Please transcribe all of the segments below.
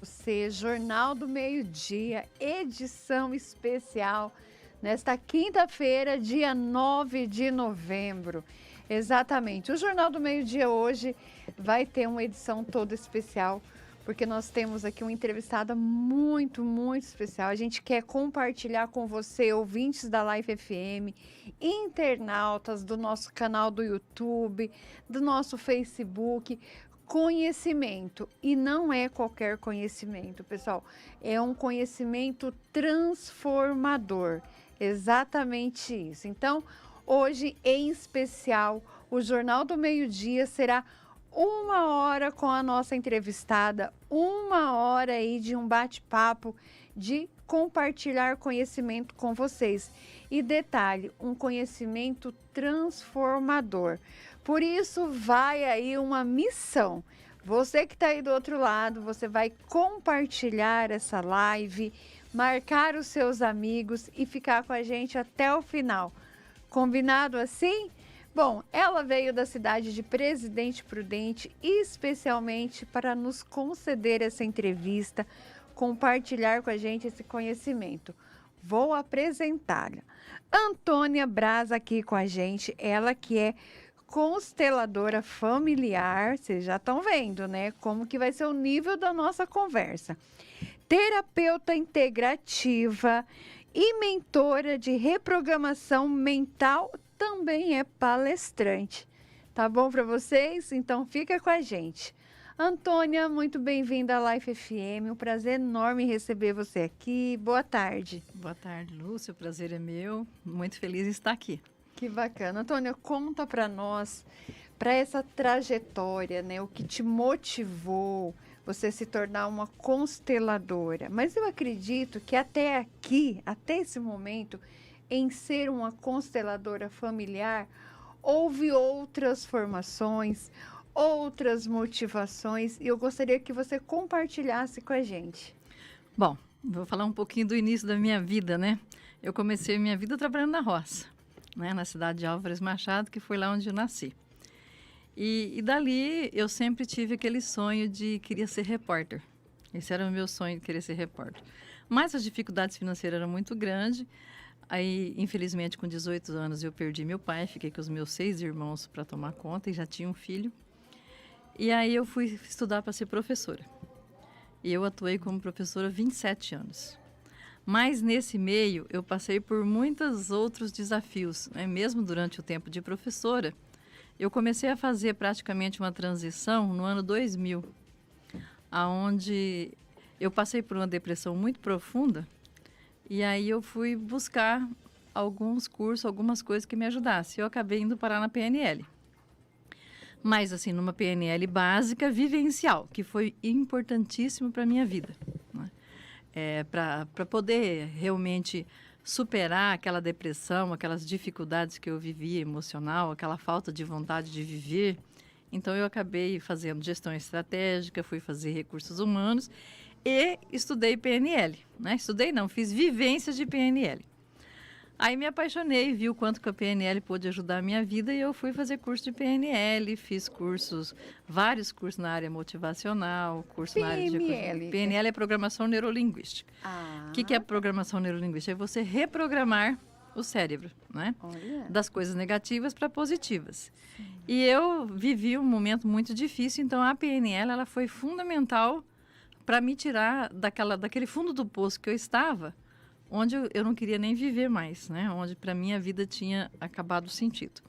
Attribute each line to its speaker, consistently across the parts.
Speaker 1: Você, Jornal do Meio-Dia, edição especial, nesta quinta-feira, dia 9 de novembro. Exatamente. O Jornal do Meio-Dia hoje vai ter uma edição toda especial, porque nós temos aqui uma entrevistada muito especial. A gente quer compartilhar com você, ouvintes da Life FM, internautas do nosso canal do YouTube, do nosso Facebook, conhecimento. E não é qualquer conhecimento, pessoal. É um conhecimento transformador. Exatamente isso. Então, hoje, em especial, o Jornal do Meio-Dia será 1 hora com a nossa entrevistada, 1 hora aí de um bate-papo, de compartilhar conhecimento com vocês. E detalhe, um conhecimento transformador. Por isso, vai aí uma missão. Você que está aí do outro lado, você vai compartilhar essa live, marcar os seus amigos e ficar com a gente até o final. Combinado assim? Bom, ela veio da cidade de Presidente Prudente especialmente para nos conceder essa entrevista, compartilhar com a gente esse conhecimento. Vou apresentá-la. Antônia Braz aqui com a gente, ela que é consteladora familiar, vocês já estão vendo, né? Como que vai ser o nível da nossa conversa. Terapeuta integrativa e mentora de reprogramação mental, também é palestrante. Tá bom para vocês? Então fica com a gente. Antônia, muito bem-vinda à Life FM. Um prazer enorme receber você aqui. Boa tarde.
Speaker 2: Boa tarde, Lúcia. O prazer é meu. Muito feliz em estar aqui.
Speaker 1: Que bacana. Antônia, conta para nós, para essa trajetória, né? O que te motivou você se tornar uma consteladora. Mas eu acredito que até aqui, até esse momento, em ser uma consteladora familiar, houve outras formações, outras motivações, e eu gostaria que você compartilhasse com a gente.
Speaker 2: Bom, vou falar um pouquinho do início da minha vida, né? Eu comecei minha vida trabalhando na roça, né? Na cidade de Álvares Machado, que foi lá onde eu nasci. E dali eu sempre tive aquele sonho de querer ser repórter. Esse era o meu sonho, de querer ser repórter. Mas as dificuldades financeiras eram muito grandes. Aí, infelizmente, com 18 anos, eu perdi meu pai, fiquei com os meus 6 irmãos para tomar conta e já tinha um filho. E aí eu fui estudar para ser professora. E eu atuei como professora há 27 anos. Mas nesse meio, eu passei por muitos outros desafios, né? Mesmo durante o tempo de professora, eu comecei a fazer praticamente uma transição no ano 2000, onde eu passei por uma depressão muito profunda. E aí eu fui buscar alguns cursos, algumas coisas que me ajudassem. Eu acabei indo parar na PNL. Mas assim, numa PNL básica, vivencial, que foi importantíssimo para a minha vida. Né? Para poder realmente superar aquela depressão, aquelas dificuldades que eu vivia emocional, aquela falta de vontade de viver. Então eu acabei fazendo gestão estratégica, fui fazer recursos humanos e estudei PNL, né? Estudei não, fiz vivências de PNL. Aí me apaixonei, vi o quanto que a PNL pôde ajudar a minha vida e eu fui fazer curso de PNL, fiz cursos, vários cursos na área motivacional, curso
Speaker 1: PNL.
Speaker 2: na área de... PNL é programação neurolinguística. O que é programação neurolinguística? É você reprogramar o cérebro, né?
Speaker 1: Olha. Das
Speaker 2: coisas negativas para positivas. Sim. E eu vivi um momento muito difícil, então a PNL ela foi fundamental para me tirar daquele fundo do poço que eu estava, onde eu não queria nem viver mais, né? Onde para mim a vida tinha acabado o sentido.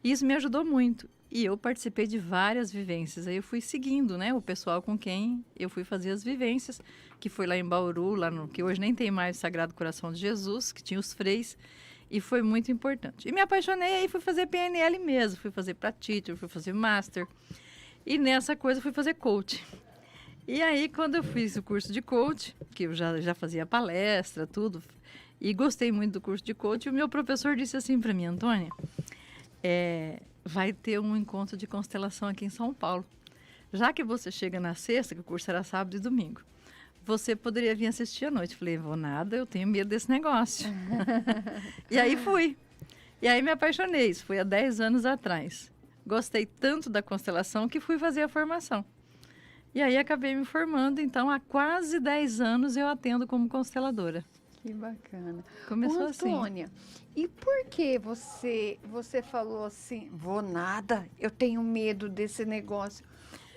Speaker 2: E isso me ajudou muito. E eu participei de várias vivências. Aí eu fui seguindo, né, o pessoal com quem eu fui fazer as vivências, que foi lá em Bauru, que hoje nem tem mais o Sagrado Coração de Jesus, que tinha os freis, e foi muito importante. E me apaixonei e fui fazer PNL mesmo, fui fazer para teacher, fui fazer master. E nessa coisa fui fazer coach. E aí, quando eu fiz o curso de coach, que eu já fazia palestra, tudo, e gostei muito do curso de coach, o meu professor disse assim para mim, Antônia, vai ter um encontro de constelação aqui em São Paulo. Já que você chega na sexta, que o curso era sábado e domingo, você poderia vir assistir à noite. Falei, vou nada, eu tenho medo desse negócio. E aí fui. E aí me apaixonei, isso foi há 10 anos atrás. Gostei tanto da constelação que fui fazer a formação. E aí acabei me formando, então há quase 10 anos eu atendo como consteladora.
Speaker 1: Que bacana.
Speaker 2: Começou
Speaker 1: Ô,
Speaker 2: assim.
Speaker 1: Antônia, e por que você falou assim, vou nada, eu tenho medo desse negócio?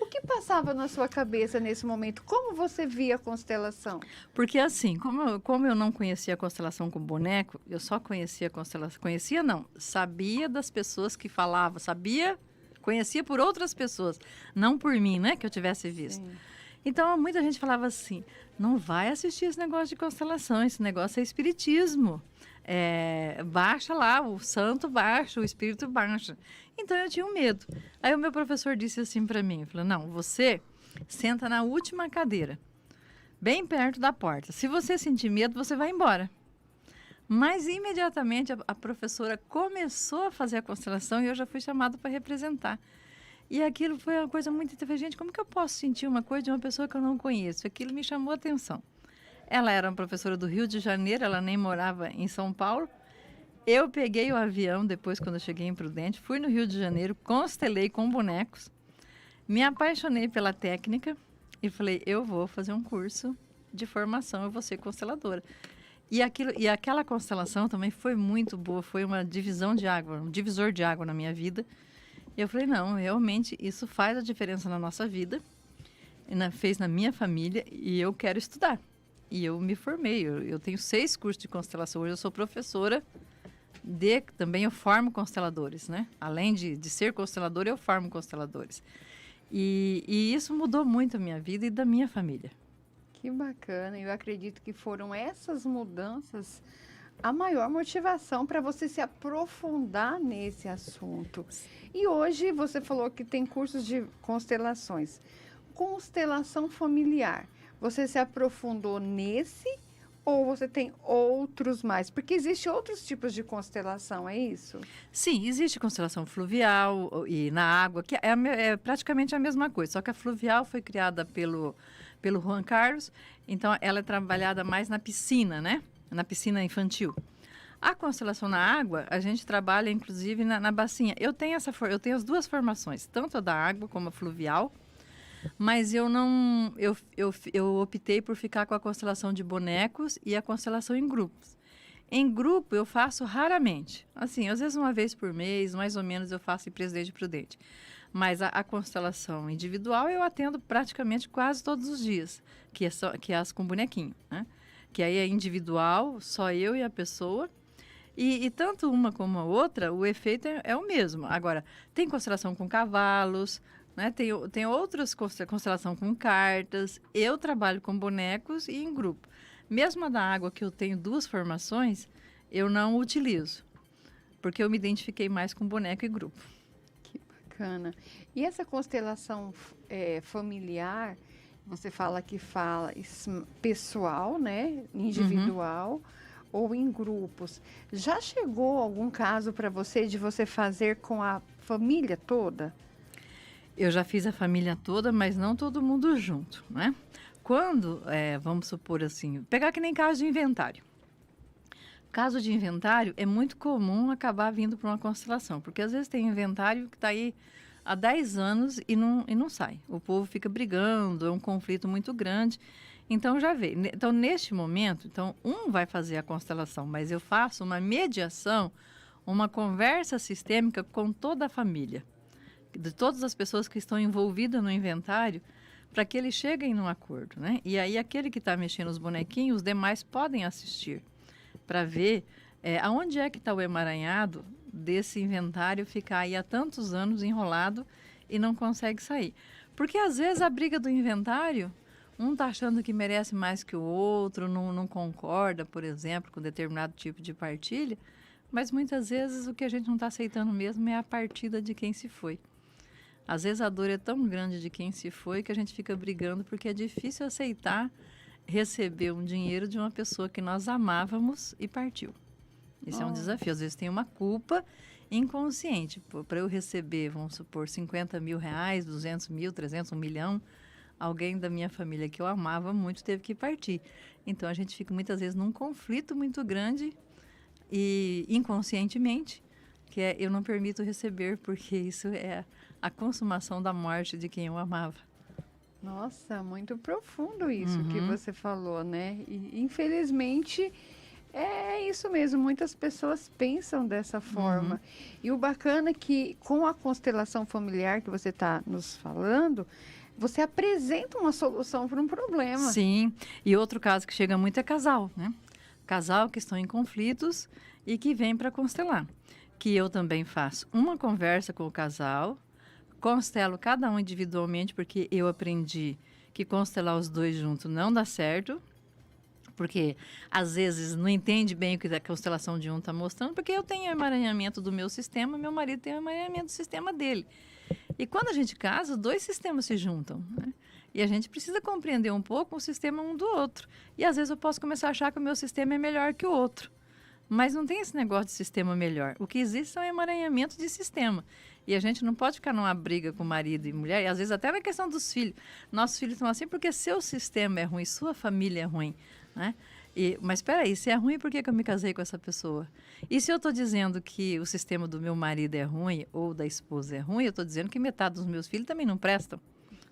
Speaker 1: O que passava na sua cabeça nesse momento? Como você via a constelação?
Speaker 2: Porque assim, como eu não conhecia a constelação com boneco, eu só conhecia a constelação. Conhecia não, sabia das pessoas que falavam, conhecia por outras pessoas, não por mim, né, que eu tivesse visto.
Speaker 1: Sim.
Speaker 2: Então, muita gente falava assim, não vai assistir esse negócio de constelação, esse negócio é espiritismo. Baixa lá, o santo baixa, o espírito baixa. Então, eu tinha um medo. Aí, o meu professor disse assim para mim, falou, não, você senta na última cadeira, bem perto da porta. Se você sentir medo, você vai embora. Mas, imediatamente, a professora começou a fazer a constelação e eu já fui chamada para representar. E aquilo foi uma coisa muito inteligente. Como que eu posso sentir uma coisa de uma pessoa que eu não conheço? Aquilo me chamou a atenção. Ela era uma professora do Rio de Janeiro, ela nem morava em São Paulo. Eu peguei o avião depois, quando eu cheguei em Prudente, fui no Rio de Janeiro, constelei com bonecos, me apaixonei pela técnica e falei, eu vou fazer um curso de formação, eu vou ser consteladora. E aquela constelação também foi muito boa, foi uma divisão de água, um divisor de água na minha vida. E eu falei, não, realmente isso faz a diferença na nossa vida, fez na minha família e eu quero estudar. E eu me formei, eu tenho 6 cursos de constelação, hoje eu sou professora também eu formo consteladores, né? Além de ser consteladora, eu formo consteladores. E isso mudou muito a minha vida e da minha família.
Speaker 1: Que bacana, eu acredito que foram essas mudanças a maior motivação para você se aprofundar nesse assunto. E hoje você falou que tem cursos de constelações. Constelação familiar, você se aprofundou nesse ou você tem outros mais? Porque existem outros tipos de constelação, é isso?
Speaker 2: Sim, existe constelação fluvial e na água, que é praticamente a mesma coisa, só que a fluvial foi criada pelo Juan Carlos, então ela é trabalhada mais na piscina, né? Na piscina infantil. A constelação na água, a gente trabalha inclusive na bacinha. Eu tenho as duas formações, tanto a da água como a fluvial, mas eu não, eu optei por ficar com a constelação de bonecos e a constelação em grupos. Em grupo eu faço raramente, assim, às vezes uma vez por mês, mais ou menos eu faço em Presidente Prudente. Mas a constelação individual eu atendo praticamente quase todos os dias, que é as com bonequinho, né? Que aí é individual, só eu e a pessoa. E tanto uma como a outra, o efeito é o mesmo. Agora, tem constelação com cavalos, né? Tem outras constelação com cartas. Eu trabalho com bonecos e em grupo. Mesmo a da água, que eu tenho 2 formações, eu não utilizo, porque eu me identifiquei mais com boneco e grupo.
Speaker 1: Que bacana. E essa constelação familiar, você fala pessoal, né? Individual ou em grupos. Já chegou algum caso para você de você fazer com a família toda?
Speaker 2: Eu já fiz a família toda, mas não todo mundo junto, né? Quando, vamos supor assim, pegar que nem caso de inventário. Caso de inventário, é muito comum acabar vindo para uma constelação, porque às vezes tem inventário que está aí há 10 anos e não sai. O povo fica brigando, é um conflito muito grande. Então, já vê. Então, neste momento, um vai fazer a constelação, mas eu faço uma mediação, uma conversa sistêmica com toda a família, de todas as pessoas que estão envolvidas no inventário, para que eles cheguem num acordo, né? E aí, aquele que está mexendo os bonequinhos, os demais podem assistir, para ver aonde é que está o emaranhado desse inventário ficar aí há tantos anos enrolado e não consegue sair. Porque, às vezes, a briga do inventário, um está achando que merece mais que o outro, não concorda, por exemplo, com determinado tipo de partilha, mas muitas vezes o que a gente não está aceitando mesmo é a partida de quem se foi. Às vezes a dor é tão grande de quem se foi que a gente fica brigando porque é difícil aceitar receber um dinheiro de uma pessoa que nós amávamos e partiu. Isso é um desafio. Às vezes tem uma culpa inconsciente. Para eu receber, vamos supor, 50 mil reais, 200 mil, 300, 1 milhão, alguém da minha família que eu amava muito teve que partir. Então a gente fica muitas vezes num conflito muito grande e inconscientemente, que eu não permito receber, porque isso é a consumação da morte de quem eu amava.
Speaker 1: Nossa, muito profundo isso que
Speaker 2: Uhum.
Speaker 1: você falou, né? E infelizmente é isso mesmo, muitas pessoas pensam dessa
Speaker 2: Uhum.
Speaker 1: forma. E o bacana é que com a constelação familiar que você está nos falando, você apresenta uma solução para um problema.
Speaker 2: Sim, e outro caso que chega muito é casal, né? Casal que estão em conflitos e que vem para constelar. Que eu também faço uma conversa com o casal, constelo cada um individualmente, porque eu aprendi que constelar os dois juntos não dá certo, porque às vezes não entende bem o que a constelação de um está mostrando, porque eu tenho emaranhamento do meu sistema, meu marido tem o emaranhamento do sistema dele. E quando a gente casa, os dois sistemas se juntam, né? E a gente precisa compreender um pouco o sistema um do outro. E às vezes eu posso começar a achar que o meu sistema é melhor que o outro. Mas não tem esse negócio de sistema melhor. O que existe são emaranhamentos de sistema. E a gente não pode ficar numa briga com marido e mulher, e às vezes até na questão dos filhos. Nossos filhos estão assim porque seu sistema é ruim, sua família é ruim, né? Mas espera aí, se é ruim, por que eu me casei com essa pessoa? E se eu estou dizendo que o sistema do meu marido é ruim ou da esposa é ruim, eu estou dizendo que metade dos meus filhos também não prestam,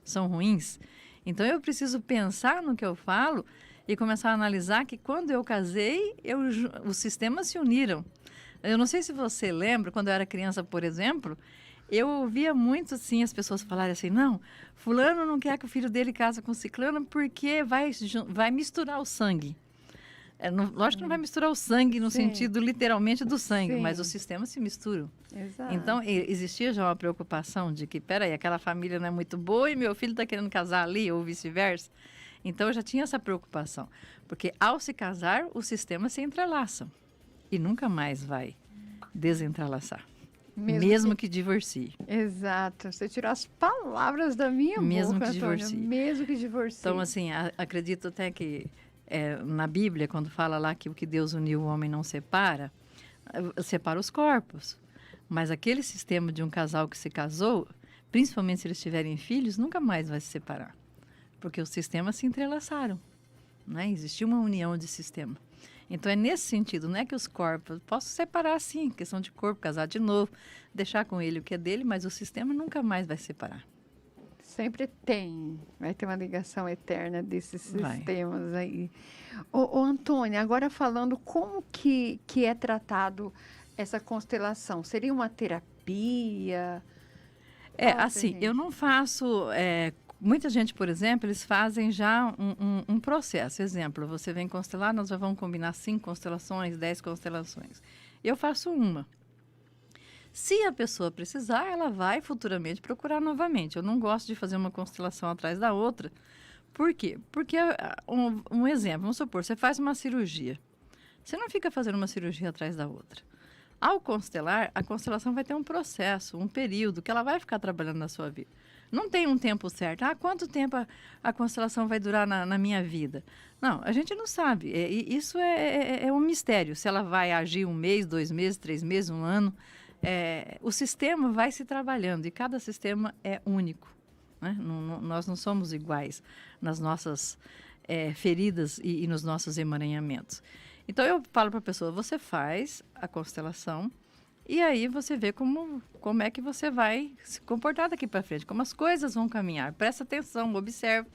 Speaker 2: são ruins. Então eu preciso pensar no que eu falo e começar a analisar que quando eu casei, os sistemas se uniram. Eu não sei se você lembra, quando eu era criança, por exemplo, eu ouvia muito assim as pessoas falarem assim, não, fulano não quer que o filho dele case com ciclano porque vai misturar o sangue. Lógico que não vai misturar o sangue no
Speaker 1: Sim.
Speaker 2: sentido literalmente do sangue,
Speaker 1: Sim.
Speaker 2: mas os sistemas se misturam.
Speaker 1: Exato.
Speaker 2: Então, existia já uma preocupação de que, peraí, aquela família não é muito boa e meu filho está querendo casar ali, ou vice-versa. Então, eu já tinha essa preocupação. Porque, ao se casar, os sistemas se entrelaçam. E nunca mais vai desentrelaçar. Mesmo que divorcie.
Speaker 1: Exato. Você tirou as palavras da minha
Speaker 2: Mesmo
Speaker 1: boca,
Speaker 2: que
Speaker 1: Antônia.
Speaker 2: divorcie.
Speaker 1: Mesmo que divorcie.
Speaker 2: Então, assim, acredito até que na Bíblia, quando fala lá que o que Deus uniu, o homem não separa, separa os corpos. Mas aquele sistema de um casal que se casou, principalmente se eles tiverem filhos, nunca mais vai se separar. Porque os sistemas se entrelaçaram, né? Existiu uma união de sistema. Então, é nesse sentido, não é que os corpos... Posso separar, sim, questão de corpo, casar de novo, deixar com ele o que é dele, mas o sistema nunca mais vai se separar.
Speaker 1: Sempre vai ter uma ligação eterna desses
Speaker 2: Vai.
Speaker 1: sistemas aí. Ô, Antônia, agora falando como que é tratado essa constelação? Seria uma terapia?
Speaker 2: Assim, eu não faço... muita gente, por exemplo, eles fazem já um processo. Exemplo, você vem constelar, nós já vamos combinar 5 constelações, 10 constelações. Eu faço uma. Se a pessoa precisar, ela vai futuramente procurar novamente. Eu não gosto de fazer uma constelação atrás da outra. Por quê? Porque, um exemplo, vamos supor, você faz uma cirurgia. Você não fica fazendo uma cirurgia atrás da outra. Ao constelar, a constelação vai ter um processo, um período que ela vai ficar trabalhando na sua vida. Não tem um tempo certo. Quanto tempo a constelação vai durar na minha vida? Não, a gente não sabe. Isso é um mistério. Se ela vai agir 1 mês, 2 meses, 3 meses, 1 ano. O sistema vai se trabalhando e cada sistema é único, né? Nós não somos iguais nas nossas feridas e nos nossos emaranhamentos. Então, eu falo para a pessoa, você faz a constelação e aí você vê como é que você vai se comportar daqui para frente, como as coisas vão caminhar. Presta atenção, observa.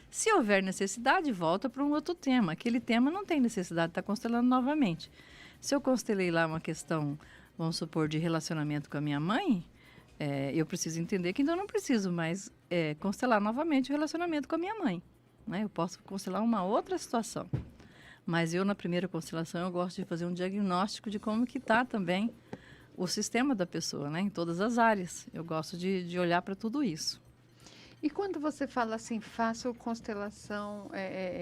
Speaker 2: Se houver necessidade, volta para um outro tema. Aquele tema não tem necessidade de estar constelando novamente. Se eu constelei lá uma questão, vamos supor, de relacionamento com a minha mãe, eu preciso entender que então eu não preciso mais constelar novamente o relacionamento com a minha mãe, né? Eu posso constelar uma outra situação. Mas eu, na primeira constelação, eu gosto de fazer um diagnóstico de como que está também o sistema da pessoa, né? Em todas as áreas. Eu gosto de olhar para tudo isso.
Speaker 1: E quando você fala assim, faço constelação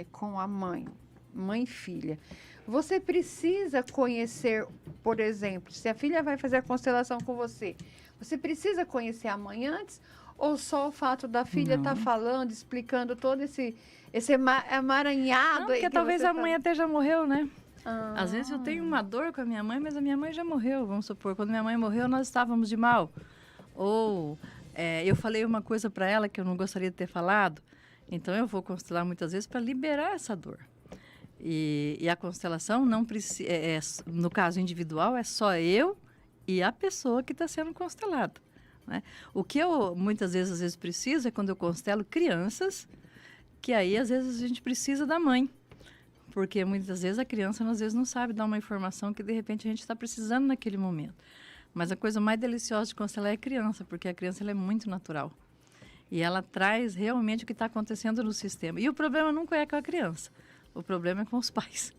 Speaker 1: com a mãe e filha, você precisa conhecer, por exemplo, se a filha vai fazer a constelação com você precisa conhecer a mãe antes? Ou só o fato da filha estar falando, explicando todo esse emaranhado?
Speaker 2: Não, porque
Speaker 1: aí
Speaker 2: talvez a mãe até já morreu, né?
Speaker 1: Ah.
Speaker 2: Às vezes eu tenho uma dor com a minha mãe, mas a minha mãe já morreu, vamos supor. Quando minha mãe morreu, nós estávamos de mal. Ou eu falei uma coisa para ela que eu não gostaria de ter falado. Então, eu vou constelar muitas vezes para liberar essa dor. E a constelação não precisa, no caso individual, é só eu e a pessoa que está sendo constelada. né? O que eu, muitas vezes, às vezes, preciso é quando eu constelo crianças, que aí, às vezes, a gente precisa da mãe. Porque, muitas vezes, a criança, às vezes, não sabe dar uma informação que, de repente, a gente está precisando naquele momento. Mas a coisa mais deliciosa de constelar é a criança, porque a criança ela é muito natural. E ela traz realmente o que está acontecendo no sistema. E o problema nunca é com a criança, o problema é com os pais.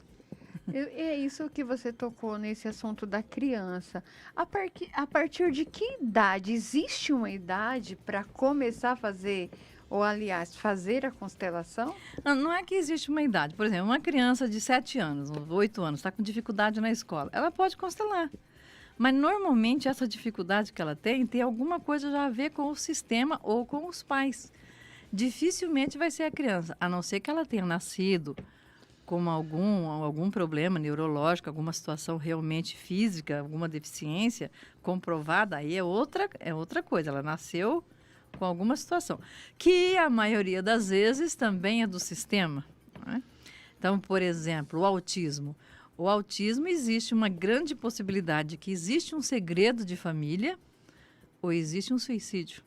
Speaker 1: É isso que você tocou nesse assunto da criança. A partir de que idade? Existe uma idade para começar a fazer, ou aliás, fazer a constelação?
Speaker 2: Não é que existe uma idade. Por exemplo, uma criança de 7 anos, 8 anos, está com dificuldade na escola, ela pode constelar. Mas, normalmente, essa dificuldade que ela tem alguma coisa já a ver com o sistema ou com os pais. Dificilmente vai ser a criança, a não ser que ela tenha nascido com algum problema neurológico, alguma situação realmente física, alguma deficiência comprovada, aí é outra coisa. Ela nasceu com alguma situação, que a maioria das vezes também é do sistema, né? Então, por exemplo, o autismo. O autismo existe uma grande possibilidade de que existe um segredo de família ou existe um suicídio.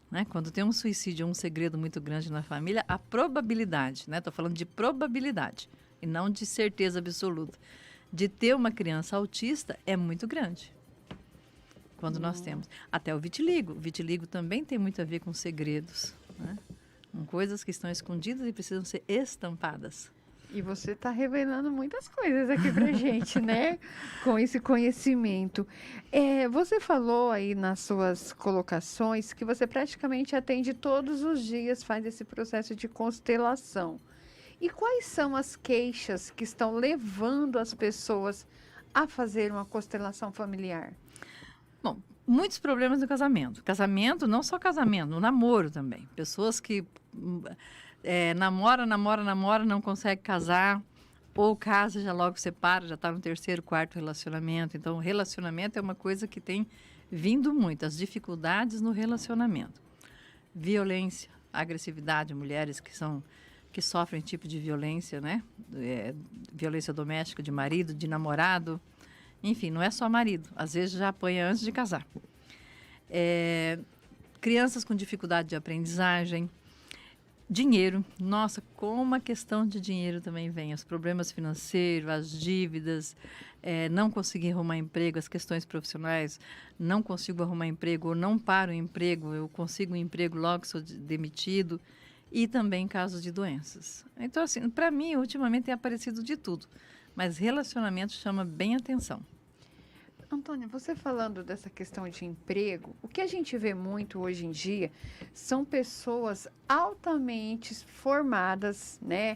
Speaker 2: Né? Quando tem um suicídio ou um segredo muito grande na família, a probabilidade, né? Estou falando de probabilidade e não de certeza absoluta, de ter uma criança autista é muito grande. Quando nós temos. Até o vitiligo. O vitiligo também tem muito a ver com segredos, né? Com coisas que estão escondidas e precisam ser estampadas.
Speaker 1: E você está revelando muitas coisas aqui para gente, né? Com esse conhecimento. Você falou aí nas suas colocações que você praticamente atende todos os dias, faz esse processo de constelação. E quais são as queixas que estão levando as pessoas a fazer uma constelação familiar?
Speaker 2: Bom, muitos problemas no casamento. Casamento, não só casamento, no namoro também. Pessoas que namora, não consegue casar, ou casa, já logo separa, já está no 3º, 4º relacionamento. Então, o relacionamento é uma coisa que tem vindo muito, as dificuldades no relacionamento. Violência, agressividade, mulheres que sofrem tipo de violência, né? Violência doméstica de marido, de namorado. Enfim, não é só marido, às vezes já apanha antes de casar. Crianças com dificuldade de aprendizagem. Dinheiro, nossa, como a questão de dinheiro também vem, os problemas financeiros, as dívidas, não conseguir arrumar emprego, as questões profissionais, não consigo arrumar emprego ou não paro o emprego, eu consigo um emprego logo sou demitido, e também casos de doenças. Então, assim, para mim, ultimamente tem aparecido de tudo, mas relacionamento chama bem atenção.
Speaker 1: Antônia, você falando dessa questão de emprego, o que a gente vê muito hoje em dia são pessoas altamente formadas, né,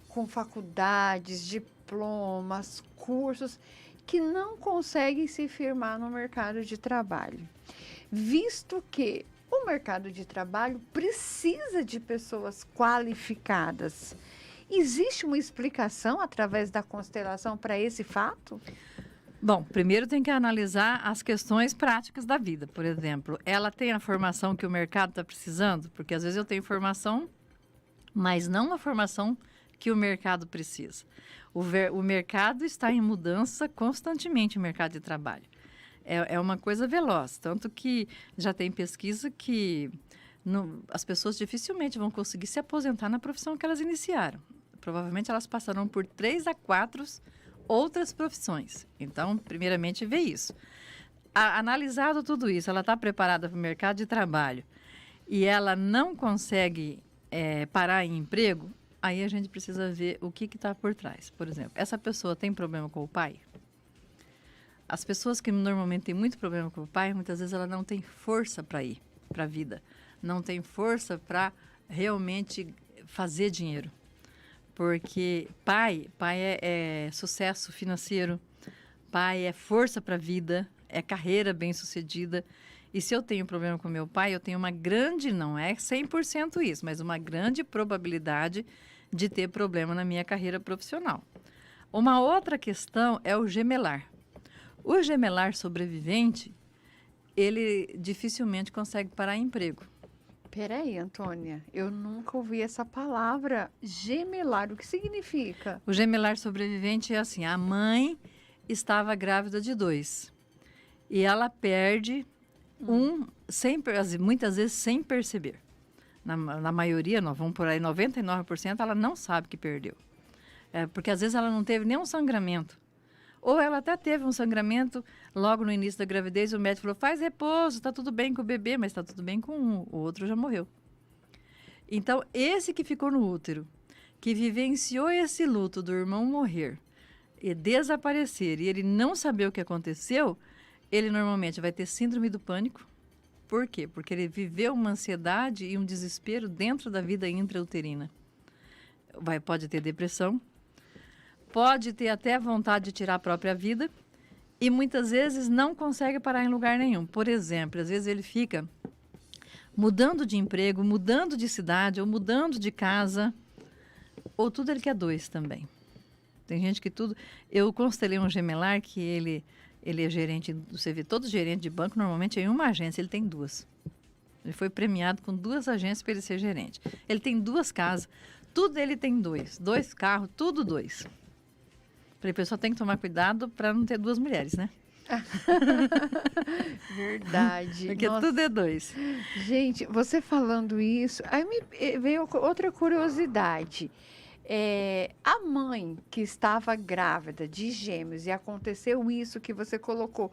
Speaker 1: com faculdades, diplomas, cursos, que não conseguem se firmar no mercado de trabalho, visto que o mercado de trabalho precisa de pessoas qualificadas. Existe uma explicação através da constelação para esse fato?
Speaker 2: Bom, primeiro tem que analisar as questões práticas da vida. Por exemplo, ela tem a formação que o mercado está precisando? Porque às vezes eu tenho formação, mas não a formação que o mercado precisa. O mercado está em mudança constantemente, o mercado de trabalho. É uma coisa veloz, tanto que já tem pesquisa que as pessoas dificilmente vão conseguir se aposentar na profissão que elas iniciaram. Provavelmente elas passarão por 3 a 4 outras profissões. Então, primeiramente, ver isso. Analisado tudo isso, ela está preparada para o mercado de trabalho e ela não consegue parar em emprego, aí a gente precisa ver o que está por trás. Por exemplo, essa pessoa tem problema com o pai? As pessoas que normalmente têm muito problema com o pai, muitas vezes ela não tem força para ir para a vida, não tem força para realmente fazer dinheiro. Porque pai é sucesso financeiro, pai é força para a vida, é carreira bem-sucedida. E se eu tenho problema com meu pai, eu tenho uma grande, não é 100% isso, mas uma grande probabilidade de ter problema na minha carreira profissional. Uma outra questão é o gemelar. O gemelar sobrevivente, ele dificilmente consegue parar em emprego.
Speaker 1: Peraí, Antônia, eu nunca ouvi essa palavra gemelar. O que significa?
Speaker 2: O gemelar sobrevivente é assim, a mãe estava grávida de 2 e ela perde muitas vezes sem perceber. Na maioria, nós vamos por aí, 99%, ela não sabe que perdeu. Porque às vezes ela não teve nenhum sangramento. Ou ela até teve um sangramento logo no início da gravidez, o médico falou, faz repouso, está tudo bem com o bebê, mas está tudo bem com um, o outro já morreu. Então, esse que ficou no útero, que vivenciou esse luto do irmão morrer e desaparecer, e ele não saber o que aconteceu, ele normalmente vai ter síndrome do pânico. Por quê? Porque ele viveu uma ansiedade e um desespero dentro da vida intrauterina. Pode ter depressão, pode ter até vontade de tirar a própria vida e muitas vezes não consegue parar em lugar nenhum. Por exemplo, às vezes ele fica mudando de emprego, mudando de cidade ou mudando de casa, ou tudo ele quer dois também. Tem gente que tudo... Eu constelei um gemelar que ele é gerente, você vê, todo gerente de banco normalmente em uma agência, ele tem duas. Ele foi premiado com 2 agências para ele ser gerente. Ele tem 2 casas, tudo ele tem 2 carros, tudo 2. A pessoa tem que tomar cuidado para não ter 2 mulheres, né?
Speaker 1: Verdade.
Speaker 2: Porque
Speaker 1: Nossa.
Speaker 2: tudo é 2.
Speaker 1: Gente, você falando isso, aí me veio outra curiosidade. A mãe que estava grávida de gêmeos e aconteceu isso que você colocou,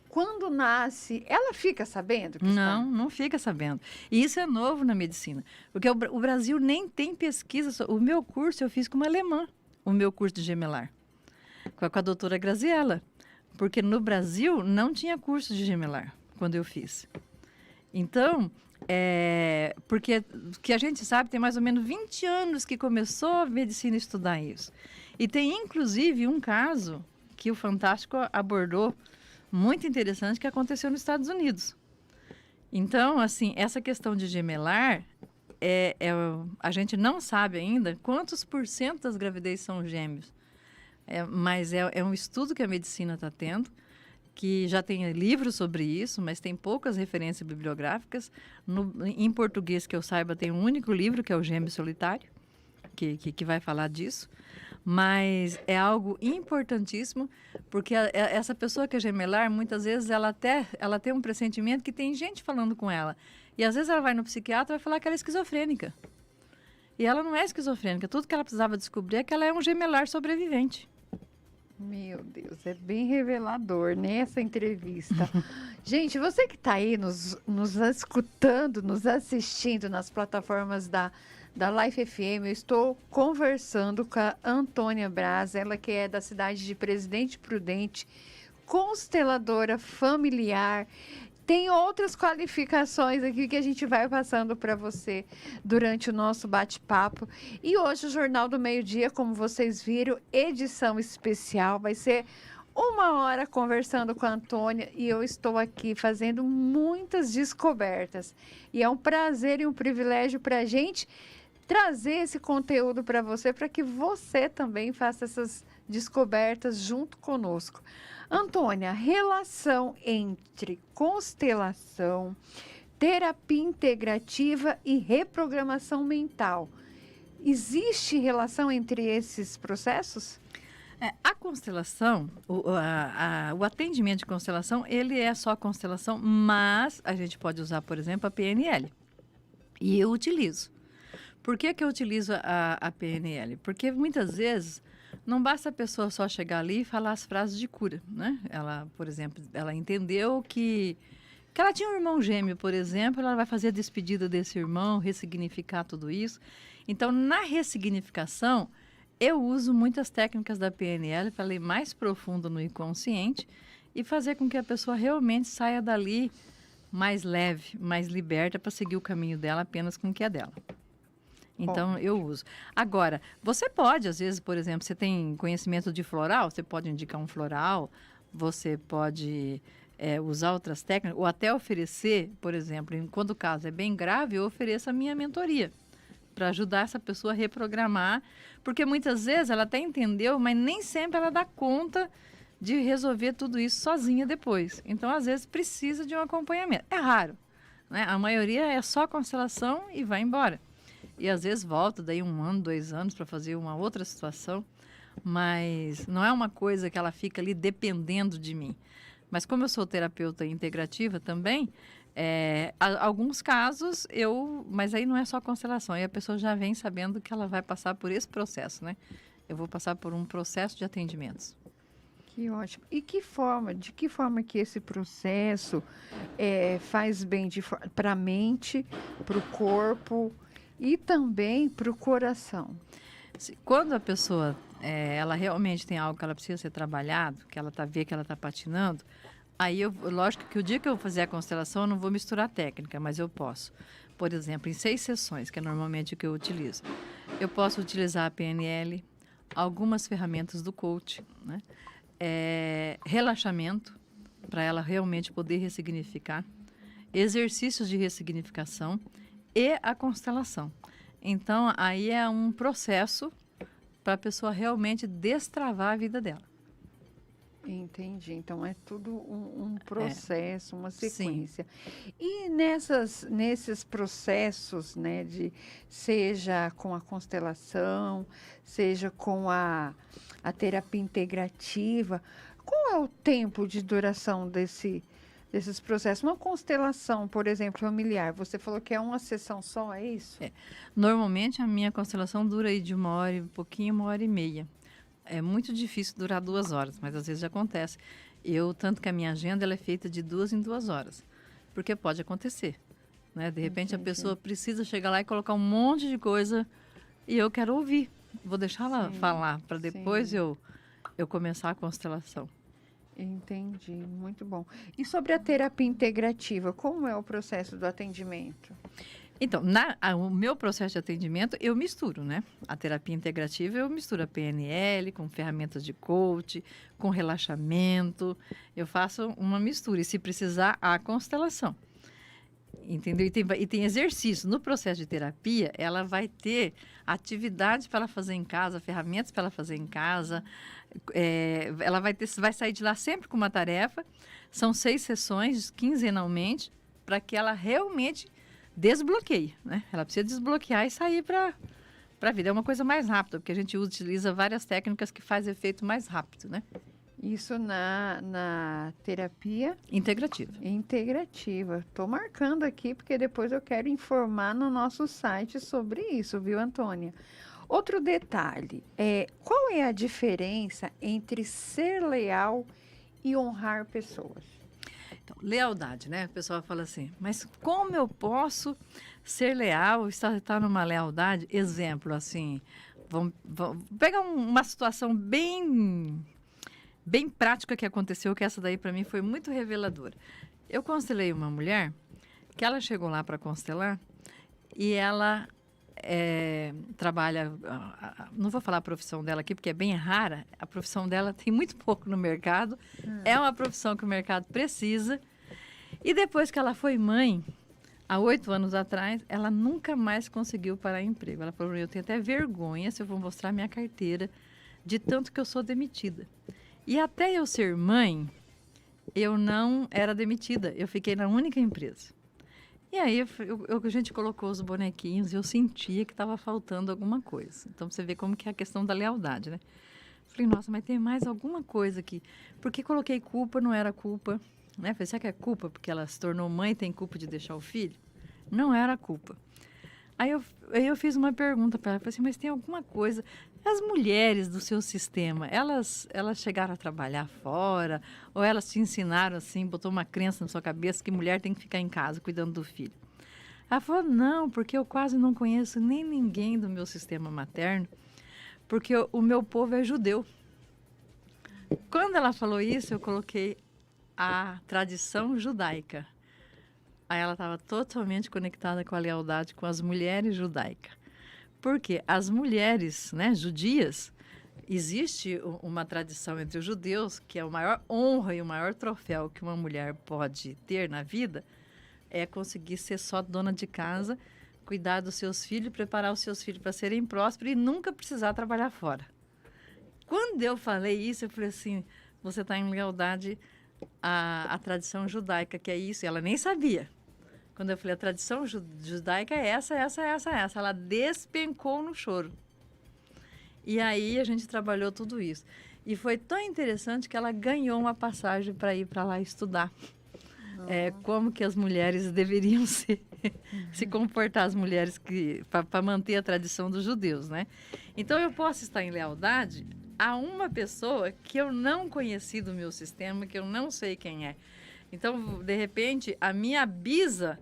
Speaker 1: quando nasce, ela fica sabendo que
Speaker 2: Não fica sabendo. E isso é novo na medicina. Porque o Brasil nem tem pesquisa. O meu curso eu fiz com uma alemã, o meu curso de gemelar, com a doutora Graziella. Porque no Brasil não tinha curso de gemelar quando eu fiz. Então, porque o que a gente sabe, tem mais ou menos 20 anos que começou a medicina a estudar isso. E tem, inclusive, um caso que o Fantástico abordou, muito interessante, que aconteceu nos Estados Unidos. Então, assim, essa questão de gemelar, a gente não sabe ainda quantos % das gravidezes são gêmeos. Mas é um estudo que a medicina está tendo, que já tem livros sobre isso, mas tem poucas referências bibliográficas. Em português, que eu saiba, tem um único livro, que é o Gêmeo Solitário, que vai falar disso. Mas é algo importantíssimo, porque essa pessoa que é gemelar, muitas vezes, ela tem um pressentimento que tem gente falando com ela. E às vezes ela vai no psiquiatra e vai falar que ela é esquizofrênica. E ela não é esquizofrênica. Tudo que ela precisava descobrir é que ela é um gemelar sobrevivente.
Speaker 1: Meu Deus, é bem revelador nessa entrevista. Gente, você que está aí nos escutando, nos assistindo nas plataformas da Life FM, eu estou conversando com a Antônia Braz, ela que é da cidade de Presidente Prudente, consteladora familiar. Tem outras qualificações aqui que a gente vai passando para você durante o nosso bate-papo. E hoje o Jornal do Meio-Dia, como vocês viram, edição especial. Vai ser 1 hora conversando com a Antônia e eu estou aqui fazendo muitas descobertas. E é um prazer e um privilégio para a gente trazer esse conteúdo para você, para que você também faça essas descobertas junto conosco. Antônia, relação entre constelação, terapia integrativa e reprogramação mental. Existe relação entre esses processos?
Speaker 2: A constelação, o atendimento de constelação, ele é só constelação, mas a gente pode usar, por exemplo, a PNL. E eu utilizo. Por que eu utilizo a PNL? Porque muitas vezes não basta a pessoa só chegar ali e falar as frases de cura, né? Ela, por exemplo, ela entendeu que ela tinha um irmão gêmeo, por exemplo, ela vai fazer a despedida desse irmão, ressignificar tudo isso. Então, na ressignificação, eu uso muitas técnicas da PNL para ir mais profundo no inconsciente e fazer com que a pessoa realmente saia dali mais leve, mais liberta para seguir o caminho dela apenas com o que é dela. Então, eu uso. Agora, você pode, às vezes, por exemplo, você tem conhecimento de floral, você pode indicar um floral, você pode usar outras técnicas, ou até oferecer, por exemplo, quando o caso é bem grave, eu ofereço a minha mentoria para ajudar essa pessoa a reprogramar, porque muitas vezes ela até entendeu, mas nem sempre ela dá conta de resolver tudo isso sozinha depois. Então, às vezes, precisa de um acompanhamento. É raro, né? A maioria é só constelação e vai embora. E às vezes volta daí 1 ano, 2 anos para fazer uma outra situação, mas não é uma coisa que ela fica ali dependendo de mim. Mas como eu sou terapeuta integrativa também, alguns casos mas aí não é só constelação, aí a pessoa já vem sabendo que ela vai passar por esse processo, né? Eu vou passar por um processo de atendimentos.
Speaker 1: Que ótimo. E de que forma que esse processo faz bem para a mente, para o corpo e também para o coração?
Speaker 2: Quando a pessoa, ela realmente tem algo que ela precisa ser trabalhado, que ela vê que ela está patinando, aí lógico que o dia que eu fazer a constelação eu não vou misturar técnica, mas eu posso. Por exemplo, em 6 sessões, que é normalmente o que eu utilizo, eu posso utilizar a PNL, algumas ferramentas do coach, né? Relaxamento, para ela realmente poder ressignificar, exercícios de ressignificação e a constelação. Então, aí é um processo para a pessoa realmente destravar a vida dela.
Speaker 1: Entendi. Então, é tudo um processo, uma sequência.
Speaker 2: Sim.
Speaker 1: E nesses processos, né, seja com a constelação, seja com a terapia integrativa, qual é o tempo de duração desses processos? Uma constelação, por exemplo, familiar, você falou que é uma sessão só, é isso?
Speaker 2: Normalmente, a minha constelação dura aí de 1 hora e um pouquinho, 1 hora e meia. É muito difícil durar 2 horas, mas às vezes acontece. Tanto que a minha agenda ela é feita de 2 em 2 horas, porque pode acontecer, né? De repente a pessoa precisa chegar lá e colocar um monte de coisa e eu quero ouvir. Vou deixar ela falar para depois eu começar a constelação.
Speaker 1: Entendi, muito bom. E sobre a terapia integrativa, como é o processo do atendimento?
Speaker 2: Então, o meu processo de atendimento, eu misturo, né? A terapia integrativa, eu misturo a PNL com ferramentas de coach, com relaxamento. Eu faço uma mistura. E, se precisar, a constelação. Entendeu? E tem exercício. No processo de terapia, ela vai ter atividades para ela fazer em casa, ferramentas para ela fazer em casa. Ela vai sair de lá sempre com uma tarefa. São 6 sessões, quinzenalmente, para que ela realmente desbloqueie, né? Ela precisa desbloquear e sair para a vida. É uma coisa mais rápida, porque a gente utiliza várias técnicas que fazem efeito mais rápido, né?
Speaker 1: Isso na terapia
Speaker 2: integrativa.
Speaker 1: Integrativa. Estou marcando aqui porque depois eu quero informar no nosso site sobre isso, viu, Antônia? Outro detalhe, qual é a diferença entre ser leal e honrar pessoas?
Speaker 2: Então, lealdade, né? O pessoal fala assim, mas como eu posso ser leal, estar numa lealdade? Exemplo, assim, vamos pegar uma situação bem prática que aconteceu, que essa daí para mim foi muito reveladora. Eu constelei uma mulher que ela chegou lá para constelar e ela trabalha, não vou falar a profissão dela aqui porque é bem rara, a profissão dela tem muito pouco no mercado, é uma profissão que o mercado precisa, e depois que ela foi mãe, há 8 anos atrás, ela nunca mais conseguiu parar emprego. Ela falou, eu tenho até vergonha se eu vou mostrar minha carteira de tanto que eu sou demitida. E até eu ser mãe, eu não era demitida, eu fiquei na única empresa. E aí a gente colocou os bonequinhos e eu sentia que estava faltando alguma coisa. Então você vê como que é a questão da lealdade, né? Falei, nossa, mas tem mais alguma coisa aqui. Porque coloquei culpa, não era culpa, né? Falei, será que é culpa porque ela se tornou mãe e tem culpa de deixar o filho? Não era culpa. Aí eu fiz uma pergunta para ela, falei assim, mas tem alguma coisa... As mulheres do seu sistema, elas chegaram a trabalhar fora? Ou elas te ensinaram assim, botou uma crença na sua cabeça que mulher tem que ficar em casa cuidando do filho? Ela falou, não, porque eu quase não conheço nem ninguém do meu sistema materno, porque o meu povo é judeu. Quando ela falou isso, eu coloquei a tradição judaica. Aí ela estava totalmente conectada com a lealdade com as mulheres judaicas. Porque as mulheres, né, judias, existe uma tradição entre os judeus que é a maior honra e o maior troféu que uma mulher pode ter na vida é conseguir ser só dona de casa, cuidar dos seus filhos, preparar os seus filhos para serem prósperos e nunca precisar trabalhar fora. Quando eu falei isso, eu falei assim, você está em lealdade à tradição judaica, que é isso, e ela nem sabia. Quando eu falei, a tradição judaica é essa. Ela despencou no choro. E aí a gente trabalhou tudo isso. E foi tão interessante que ela ganhou uma passagem para ir para lá estudar. Como que as mulheres deveriam se comportar, as mulheres para manter a tradição dos judeus, né? Então, eu posso estar em lealdade a uma pessoa que eu não conheci do meu sistema, que eu não sei quem é. Então, de repente, a minha bisa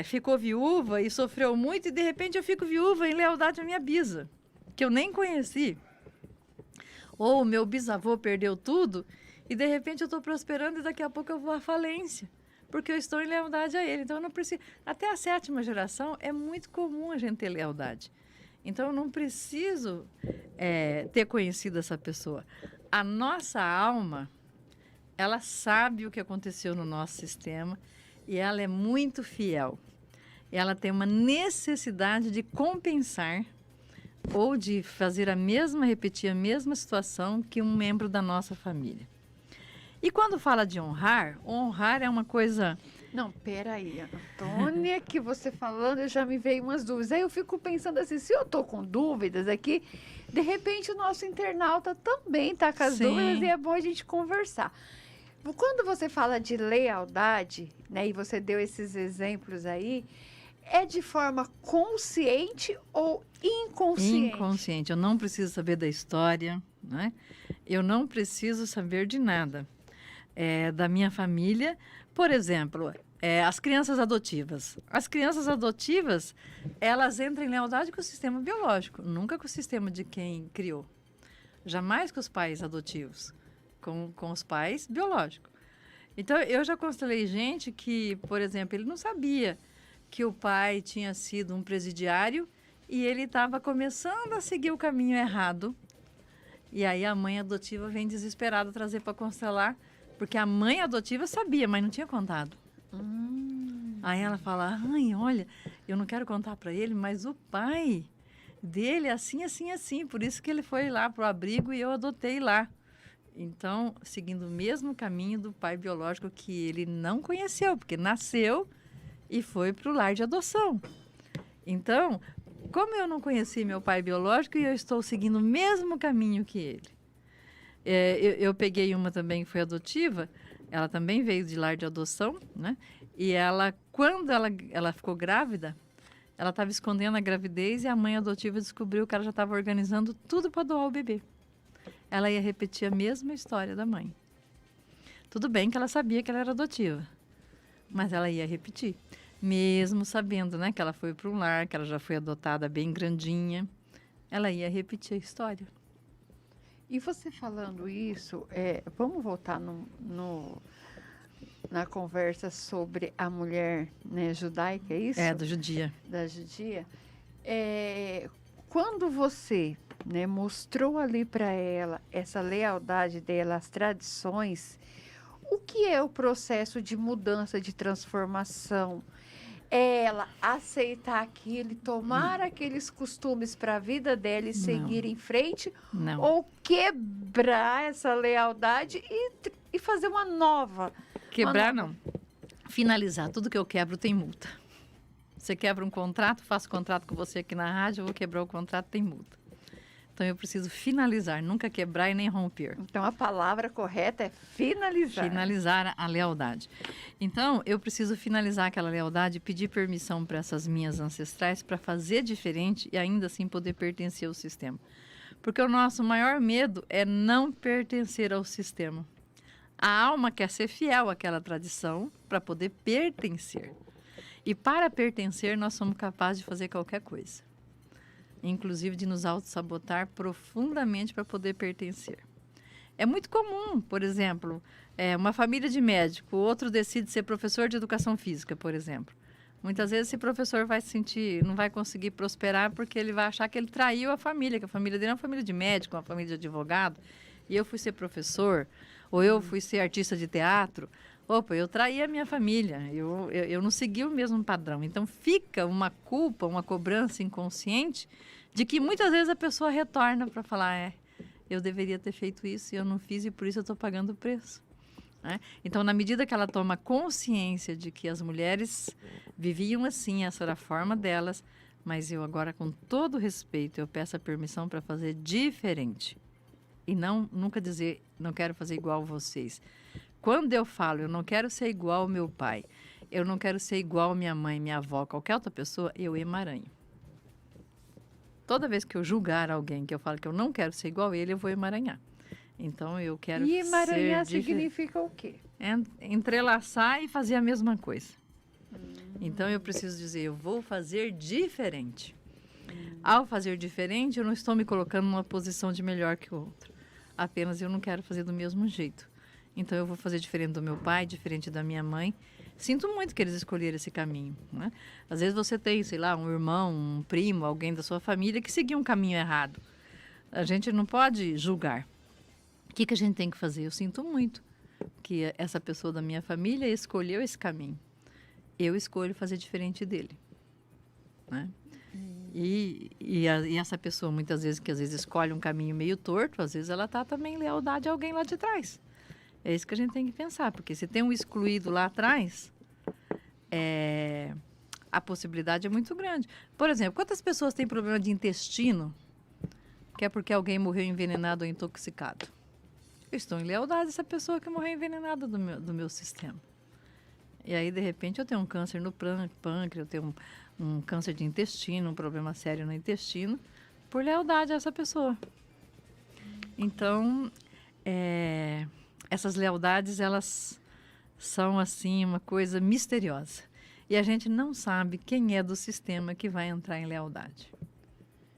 Speaker 2: ficou viúva e sofreu muito, e de repente eu fico viúva em lealdade à minha bisa, que eu nem conheci. Ou o meu bisavô perdeu tudo e de repente eu estou prosperando e daqui a pouco eu vou à falência, porque eu estou em lealdade a ele. Então eu não preciso. Até a 7ª geração é muito comum a gente ter lealdade. Então eu não preciso ter conhecido essa pessoa. A nossa alma, ela sabe o que aconteceu no nosso sistema e ela é muito fiel. Ela tem uma necessidade de compensar ou de repetir a mesma situação que um membro da nossa família. E quando fala de honrar é uma coisa...
Speaker 1: Não, peraí, Antônia, que você falando, eu já me veio umas dúvidas. Aí eu fico pensando assim, se eu tô com dúvidas aqui, de repente o nosso internauta também tá com as dúvidas e é bom a gente conversar. Quando você fala de lealdade, né, e você deu esses exemplos aí, é de forma consciente ou inconsciente?
Speaker 2: Inconsciente. Eu não preciso saber da história, né? Eu não preciso saber de nada da minha família. Por exemplo, as crianças adotivas. As crianças adotivas, elas entram em lealdade com o sistema biológico, nunca com o sistema de quem criou. Jamais com os pais adotivos, com os pais biológicos. Então, eu já constelei gente que, por exemplo, ele não sabia que o pai tinha sido um presidiário e ele estava começando a seguir o caminho errado. E aí a mãe adotiva vem desesperada trazer para constelar, porque a mãe adotiva sabia, mas não tinha contado. Aí ela fala, mãe, olha, eu não quero contar para ele, mas o pai dele é assim, assim, assim, por isso que ele foi lá para o abrigo e eu adotei lá. Então, seguindo o mesmo caminho do pai biológico que ele não conheceu, porque nasceu e foi para o lar de adoção. Então, como eu não conheci meu pai biológico e eu estou seguindo o mesmo caminho que ele. Eu peguei uma também que foi adotiva, ela também veio de lar de adoção, né? E ela, quando ela ficou grávida, ela estava escondendo a gravidez e a mãe adotiva descobriu que ela já estava organizando tudo para doar o bebê. Ela ia repetir a mesma história da mãe. Tudo bem que ela sabia que ela era adotiva, mas ela ia repetir. Mesmo sabendo, né, que ela foi para um lar, que ela já foi adotada bem grandinha, ela ia repetir a história.
Speaker 1: E você falando isso, vamos voltar na conversa sobre a mulher, né, judaica, é isso?
Speaker 2: Da judia.
Speaker 1: Da judia. Quando você, né, mostrou ali para ela essa lealdade dela às tradições, o que é o processo de mudança, de transformação? É ela aceitar aquilo e tomar aqueles costumes para a vida dela e seguir em frente?
Speaker 2: Não.
Speaker 1: Ou quebrar essa lealdade e fazer uma nova?
Speaker 2: Quebrar, não. Finalizar. Tudo que eu quebro tem multa. Você quebra um contrato, faço contrato com você aqui na rádio, eu vou quebrar o contrato, tem multa. Então, eu preciso finalizar, nunca quebrar e nem romper.
Speaker 1: Então, a palavra correta é finalizar.
Speaker 2: Finalizar a lealdade. Então, eu preciso finalizar aquela lealdade, pedir permissão para essas minhas ancestrais para fazer diferente e ainda assim poder pertencer ao sistema. Porque o nosso maior medo é não pertencer ao sistema. A alma quer ser fiel àquela tradição para poder pertencer. E para pertencer, nós somos capazes de fazer qualquer coisa. Inclusive de nos auto-sabotar profundamente para poder pertencer. É muito comum, por exemplo, uma família de médico, o outro decide ser professor de educação física, por exemplo. Muitas vezes esse professor vai se sentir, não vai conseguir prosperar porque ele vai achar que ele traiu a família, que a família dele é uma família de médico, uma família de advogado, e eu fui ser professor, ou eu fui ser artista de teatro. Opa, eu traí a minha família, eu não segui o mesmo padrão. Então, fica uma culpa, uma cobrança inconsciente de que muitas vezes a pessoa retorna para falar, eu deveria ter feito isso e eu não fiz e por isso eu estou pagando o preço. Né? Então, na medida que ela toma consciência de que as mulheres viviam assim, essa era a forma delas, mas eu agora, com todo respeito, eu peço a permissão para fazer diferente. E não nunca dizer, não quero fazer igual vocês. Quando eu falo, eu não quero ser igual ao meu pai, eu não quero ser igual a minha mãe, minha avó, qualquer outra pessoa, eu emaranho. Toda vez que eu julgar alguém, que eu falo que eu não quero ser igual a ele, eu vou emaranhar. Então, eu quero
Speaker 1: E emaranhar
Speaker 2: ser
Speaker 1: significa o quê?
Speaker 2: entrelaçar e fazer a mesma coisa. Então, eu preciso dizer, eu vou fazer diferente. Ao fazer diferente, eu não estou me colocando numa posição de melhor que o outro. Apenas eu não quero fazer do mesmo jeito. Então, eu vou fazer diferente do meu pai, diferente da minha mãe. Sinto muito que eles escolheram esse caminho, né? Às vezes você tem, sei lá, um irmão, um primo, alguém da sua família que seguiu um caminho errado. A gente não pode julgar. O que a gente tem que fazer? Eu sinto muito que essa pessoa da minha família escolheu esse caminho. Eu escolho fazer diferente dele, né? E essa pessoa, muitas vezes, que às vezes escolhe um caminho meio torto, às vezes ela está também em lealdade a alguém lá de trás. É isso que a gente tem que pensar, porque se tem um excluído lá atrás, a possibilidade é muito grande. Por exemplo, quantas pessoas têm problema de intestino, que é porque alguém morreu envenenado ou intoxicado? Eu estou em lealdade a essa pessoa que morreu envenenada do meu sistema. E aí, de repente, eu tenho um câncer no pâncreas, eu tenho um câncer de intestino, um problema sério no intestino, por lealdade a essa pessoa. Então, essas lealdades, elas são, assim, uma coisa misteriosa. E a gente não sabe quem é do sistema que vai entrar em lealdade,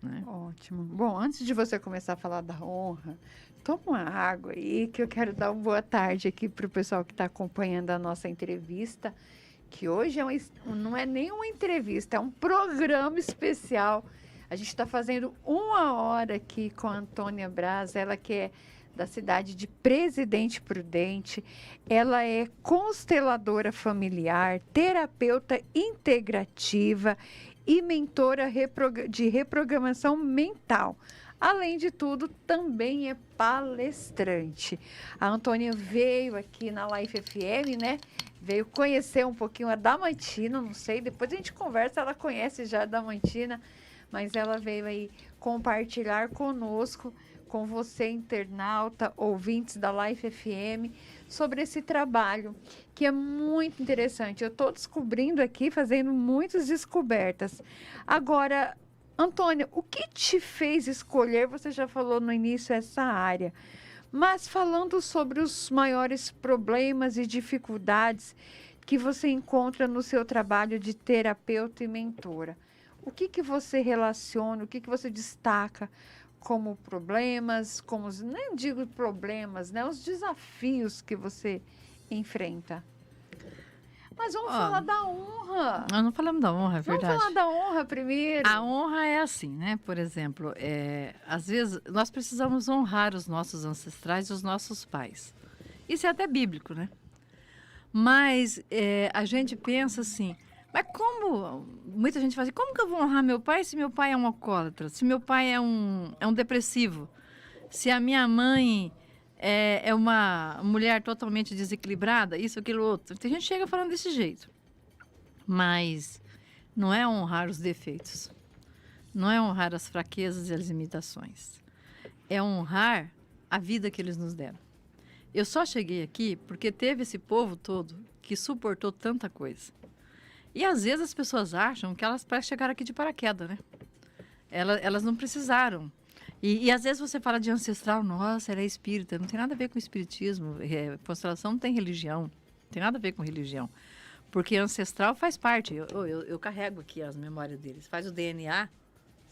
Speaker 2: né?
Speaker 1: Ótimo. Bom, antes de você começar a falar da honra, toma uma água aí, que eu quero dar uma boa tarde aqui para o pessoal que está acompanhando a nossa entrevista, que hoje não é nem uma entrevista, é um programa especial. A gente está fazendo 1 hora aqui com a Antônia Braz, ela que é da cidade de Presidente Prudente. Ela é consteladora familiar, terapeuta integrativa e mentora de reprogramação mental. Além de tudo, também é palestrante. A Antônia veio aqui na Life FM, né? Veio conhecer um pouquinho a Damantina, não sei, depois a gente conversa, ela conhece já a Damantina, mas ela veio aí compartilhar conosco, com você, internauta, ouvintes da Life FM, sobre esse trabalho, que é muito interessante. Eu estou descobrindo aqui, fazendo muitas descobertas. Agora, Antônia, o que te fez escolher, você já falou no início, essa área, mas falando sobre os maiores problemas e dificuldades que você encontra no seu trabalho de terapeuta e mentora, o que você relaciona, o que você destaca como problemas, nem digo problemas, né? Os desafios que você enfrenta. Mas vamos falar da honra.
Speaker 2: Nós não falamos da honra, é verdade.
Speaker 1: Vamos falar da honra primeiro.
Speaker 2: A honra é assim, né? Por exemplo, às vezes nós precisamos honrar os nossos ancestrais e os nossos pais. Isso é até bíblico, né? Mas a gente pensa assim, mas como? Muita gente fala assim, como que eu vou honrar meu pai se meu pai é um alcoólatra? Se meu pai é um depressivo? Se a minha mãe é uma mulher totalmente desequilibrada? Isso, aquilo, outro. Tem gente que chega falando desse jeito. Mas não é honrar os defeitos. Não é honrar as fraquezas e as limitações. É honrar a vida que eles nos deram. Eu só cheguei aqui porque teve esse povo todo que suportou tanta coisa. E às vezes as pessoas acham que elas chegaram aqui de paraquedas, né? Elas não precisaram. E às vezes você fala de ancestral, nossa, ela é espírita. Não tem nada a ver com espiritismo. Constelação não tem religião. Não tem nada a ver com religião. Porque ancestral faz parte. Eu carrego aqui as memórias deles. Faz o DNA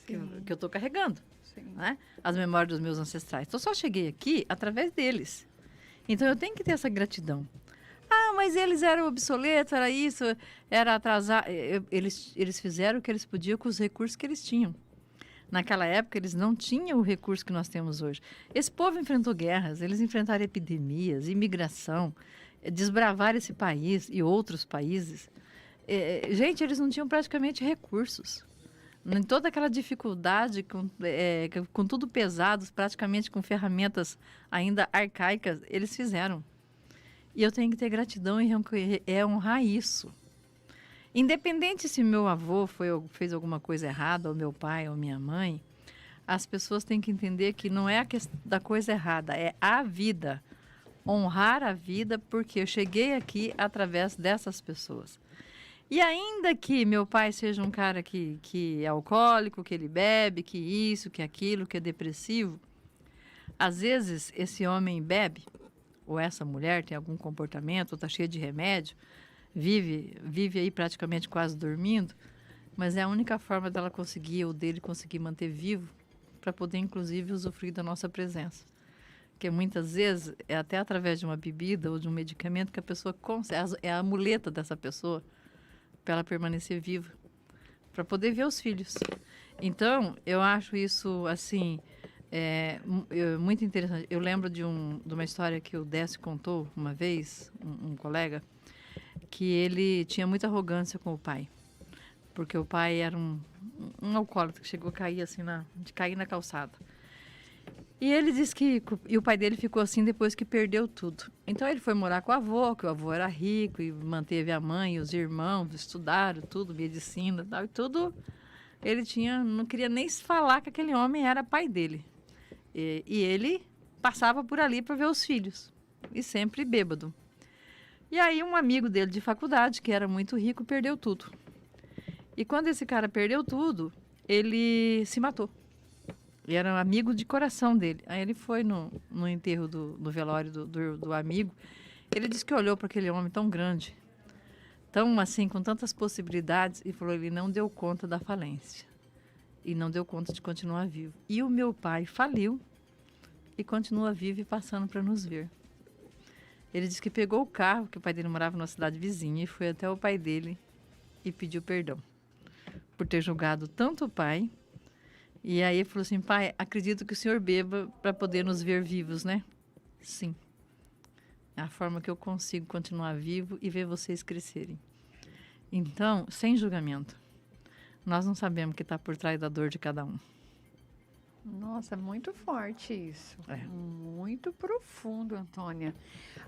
Speaker 2: que eu estou carregando. Né? As memórias dos meus ancestrais. Então, só cheguei aqui através deles. Então, eu tenho que ter essa gratidão. Ah, mas eles eram obsoletos, era isso, era atrasar. Eles fizeram o que eles podiam com os recursos que eles tinham. Naquela época, eles não tinham o recurso que nós temos hoje. Esse povo enfrentou guerras, eles enfrentaram epidemias, imigração, desbravar esse país e outros países. Gente, eles não tinham praticamente recursos. Em toda aquela dificuldade, com tudo pesado, praticamente com ferramentas ainda arcaicas, eles fizeram. E eu tenho que ter gratidão e honrar isso. Independente se meu avô fez alguma coisa errada, ou meu pai, ou minha mãe, as pessoas têm que entender que não é a questão da coisa errada, é a vida. Honrar a vida, porque eu cheguei aqui através dessas pessoas. E ainda que meu pai seja um cara que é alcoólico, que ele bebe, que isso, que aquilo, que é depressivo, às vezes esse homem bebe, ou essa mulher tem algum comportamento, ou está cheia de remédio, vive aí praticamente quase dormindo, mas é a única forma dela conseguir, ou dele conseguir manter vivo, para poder inclusive usufruir da nossa presença. Porque muitas vezes é até através de uma bebida ou de um medicamento que a pessoa consegue, é a muleta dessa pessoa para ela permanecer viva, para poder ver os filhos. Então, eu acho isso, assim, muito interessante. Eu lembro de uma história que o Décio contou uma vez, um colega, que ele tinha muita arrogância com o pai, porque o pai era um alcoólatra que chegou a cair, assim, de cair na calçada. E ele disse que o pai dele ficou assim depois que perdeu tudo. Então ele foi morar com o avô, que o avô era rico e manteve a mãe e os irmãos, estudaram tudo, medicina e tudo. Ele não queria nem se falar que aquele homem era pai dele. E ele passava por ali para ver os filhos, e sempre bêbado. E aí um amigo dele de faculdade, que era muito rico, perdeu tudo. E quando esse cara perdeu tudo, ele se matou. Ele era um amigo de coração dele. Aí ele foi no enterro do velório do amigo. Ele disse que olhou para aquele homem tão grande, tão assim, com tantas possibilidades, e falou: ele não deu conta da falência. E não deu conta de continuar vivo. E o meu pai faliu e continua vivo e passando para nos ver. Ele disse que pegou o carro, que o pai dele morava numa cidade vizinha, e foi até o pai dele e pediu perdão por ter julgado tanto o pai. E aí ele falou assim: pai, acredito que o senhor beba para poder nos ver vivos, né? Sim. É a forma que eu consigo continuar vivo e ver vocês crescerem. Então, sem julgamento. Nós não sabemos o que está por trás da dor de cada um.
Speaker 1: Nossa, muito forte isso.
Speaker 2: É.
Speaker 1: Muito profundo, Antônia.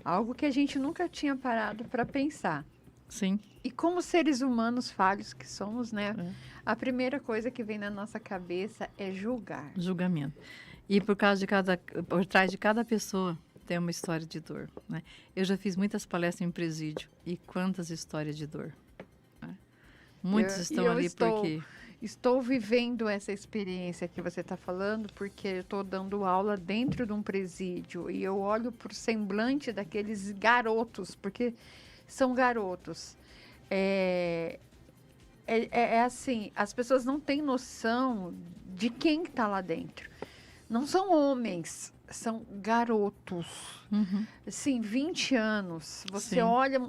Speaker 1: Algo que a gente nunca tinha parado para pensar.
Speaker 2: Sim.
Speaker 1: E como seres humanos falhos que somos, né?
Speaker 2: É.
Speaker 1: A primeira coisa que vem na nossa cabeça é julgar.
Speaker 2: Julgamento. E por trás de cada pessoa tem uma história de dor, né? Eu já fiz muitas palestras em presídio, e quantas histórias de dor, né? Muitos estão ali porque...
Speaker 1: Estou vivendo essa experiência que você está falando, porque eu estou dando aula dentro de um presídio, e eu olho para o semblante daqueles garotos, porque são garotos. É assim, as pessoas não têm noção de quem está lá dentro. Não são homens, são garotos.
Speaker 2: Uhum.
Speaker 1: Sim, 20 anos. Você
Speaker 2: Sim.
Speaker 1: olha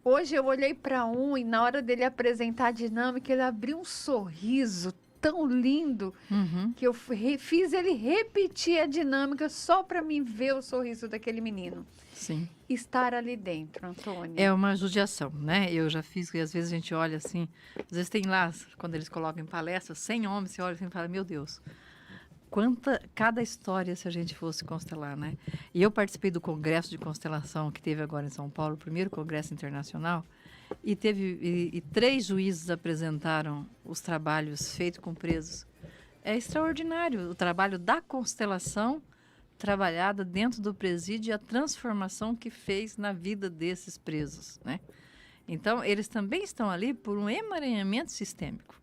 Speaker 1: Hoje eu olhei para e na hora dele apresentar a dinâmica, ele abriu um sorriso tão lindo,
Speaker 2: Uhum.
Speaker 1: que eu fiz ele repetir a dinâmica só para mim ver o sorriso daquele menino.
Speaker 2: Sim.
Speaker 1: Estar ali dentro, Antônia.
Speaker 2: É uma judiação, né? Eu já fiz, e às vezes a gente olha assim, às vezes tem lá, quando eles colocam em palestra, 100 homens, você olha assim e fala: meu Deus, cada história se a gente fosse constelar, né? E eu participei do congresso de constelação que teve agora em São Paulo, o primeiro congresso internacional, e 3 juízes apresentaram os trabalhos feitos com presos. É extraordinário o trabalho da constelação trabalhada dentro do presídio e a transformação que fez na vida desses presos, né? Então, eles também estão ali por um emaranhamento sistêmico.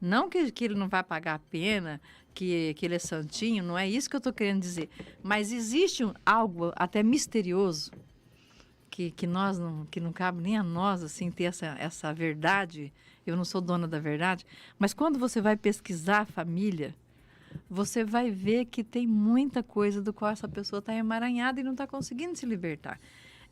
Speaker 2: Não que ele não vai pagar a pena, que ele é santinho, não é isso que eu estou querendo dizer. Mas existe algo até misterioso que não cabe nem a nós assim, ter essa verdade. Eu não sou dona da verdade. Mas quando você vai pesquisar a família, você vai ver que tem muita coisa do qual essa pessoa está emaranhada e não está conseguindo se libertar.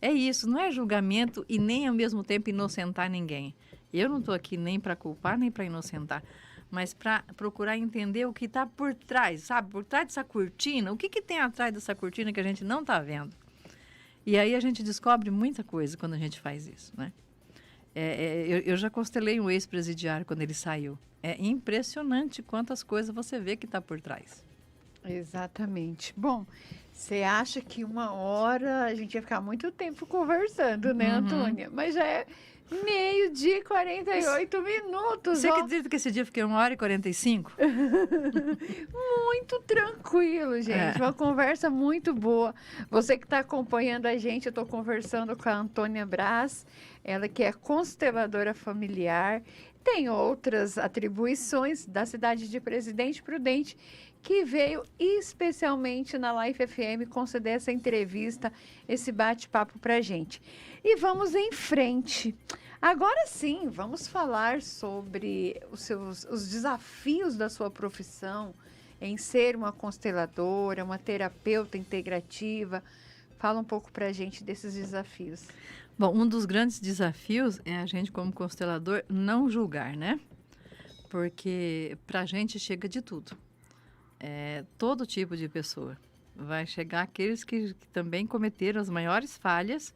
Speaker 2: É isso, não é julgamento e nem ao mesmo tempo inocentar ninguém. Eu não estou aqui nem para culpar, nem para inocentar, mas para procurar entender o que está por trás, sabe? Por trás dessa cortina, o que tem atrás dessa cortina que a gente não está vendo? E aí a gente descobre muita coisa quando a gente faz isso, né? Eu já constelei um ex-presidiário quando ele saiu. É impressionante quantas coisas você vê que está por trás.
Speaker 1: Exatamente. Bom, você acha que 1 hora a gente ia ficar muito tempo conversando, né, Antônia? Mas Meio-dia e 48 minutos.
Speaker 2: Você
Speaker 1: Ó.
Speaker 2: acredita que esse dia eu fiquei 1h45?
Speaker 1: Muito tranquilo, gente. Uma conversa muito boa. Você que está acompanhando a gente, eu estou conversando com a Antônia Braz, ela que é consteladora familiar, tem outras atribuições da cidade de Presidente Prudente, que veio especialmente na Life FM conceder essa entrevista, esse bate-papo para a gente. E vamos em frente. Agora sim, vamos falar sobre os desafios da sua profissão em ser uma consteladora, uma terapeuta integrativa. Fala um pouco para a gente desses desafios.
Speaker 2: Bom, um dos grandes desafios é a gente, como constelador, não julgar, né? Porque para a gente chega de tudo. Todo tipo de pessoa. Vai chegar aqueles que também cometeram as maiores falhas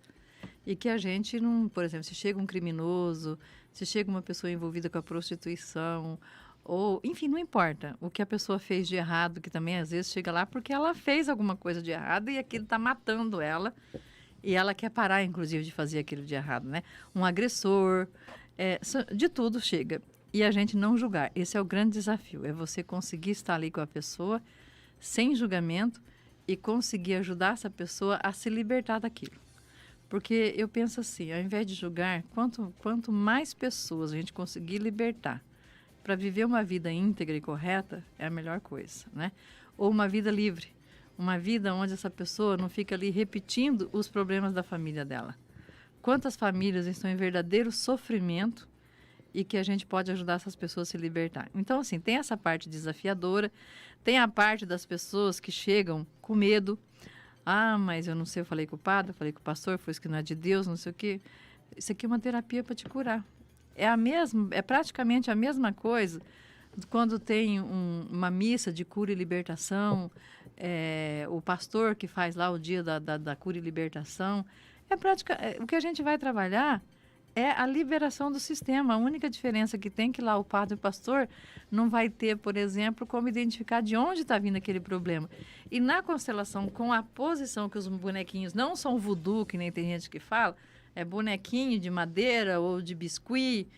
Speaker 2: e que a gente não... Por exemplo, se chega um criminoso, se chega uma pessoa envolvida com a prostituição, ou, enfim, não importa o que a pessoa fez de errado, que também às vezes chega lá porque ela fez alguma coisa de errado e aquilo está matando ela. E ela quer parar, inclusive, de fazer aquilo de errado, né? Um agressor, de tudo chega. E a gente não julgar. Esse é o grande desafio. É você conseguir estar ali com a pessoa, sem julgamento, e conseguir ajudar essa pessoa a se libertar daquilo. Porque eu penso assim, ao invés de julgar, quanto mais pessoas a gente conseguir libertar para viver uma vida íntegra e correta, é a melhor coisa, né? Ou uma vida livre. Uma vida onde essa pessoa não fica ali repetindo os problemas da família dela. Quantas famílias estão em verdadeiro sofrimento e que a gente pode ajudar essas pessoas a se libertar. Então, assim, tem essa parte desafiadora, tem a parte das pessoas que chegam com medo. Ah, mas eu não sei, eu falei com o padre, eu falei com o pastor, foi isso que não é de Deus, não sei o quê. Isso aqui é uma terapia para te curar. É praticamente a mesma coisa quando tem uma missa de cura e libertação, o pastor que faz lá o dia da cura e libertação. O que a gente vai trabalhar é a liberação do sistema. A única diferença que tem é que lá o padre e o pastor não vai ter, por exemplo, como identificar de onde está vindo aquele problema. E na constelação, com a posição que os bonequinhos não são voodoo, que nem tem gente que fala, é bonequinho de madeira ou de biscuit,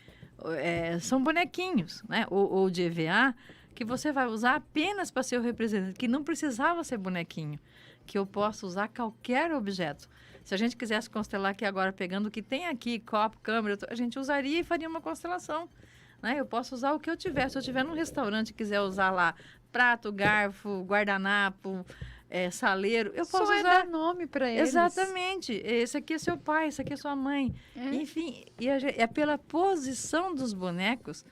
Speaker 2: são bonequinhos, né? Ou de EVA, que você vai usar apenas para ser o representante, que não precisava ser bonequinho, que eu posso usar qualquer objeto. Se a gente quisesse constelar aqui agora, pegando o que tem aqui, copo, câmera, a gente usaria e faria uma constelação, né? Eu posso usar o que eu tiver. Se eu estiver num restaurante e quiser usar lá prato, garfo, guardanapo, saleiro, eu posso usar.
Speaker 1: Só dar nome para eles.
Speaker 2: Exatamente. Esse aqui é seu pai, esse aqui é sua mãe. Enfim, é pela posição dos bonecos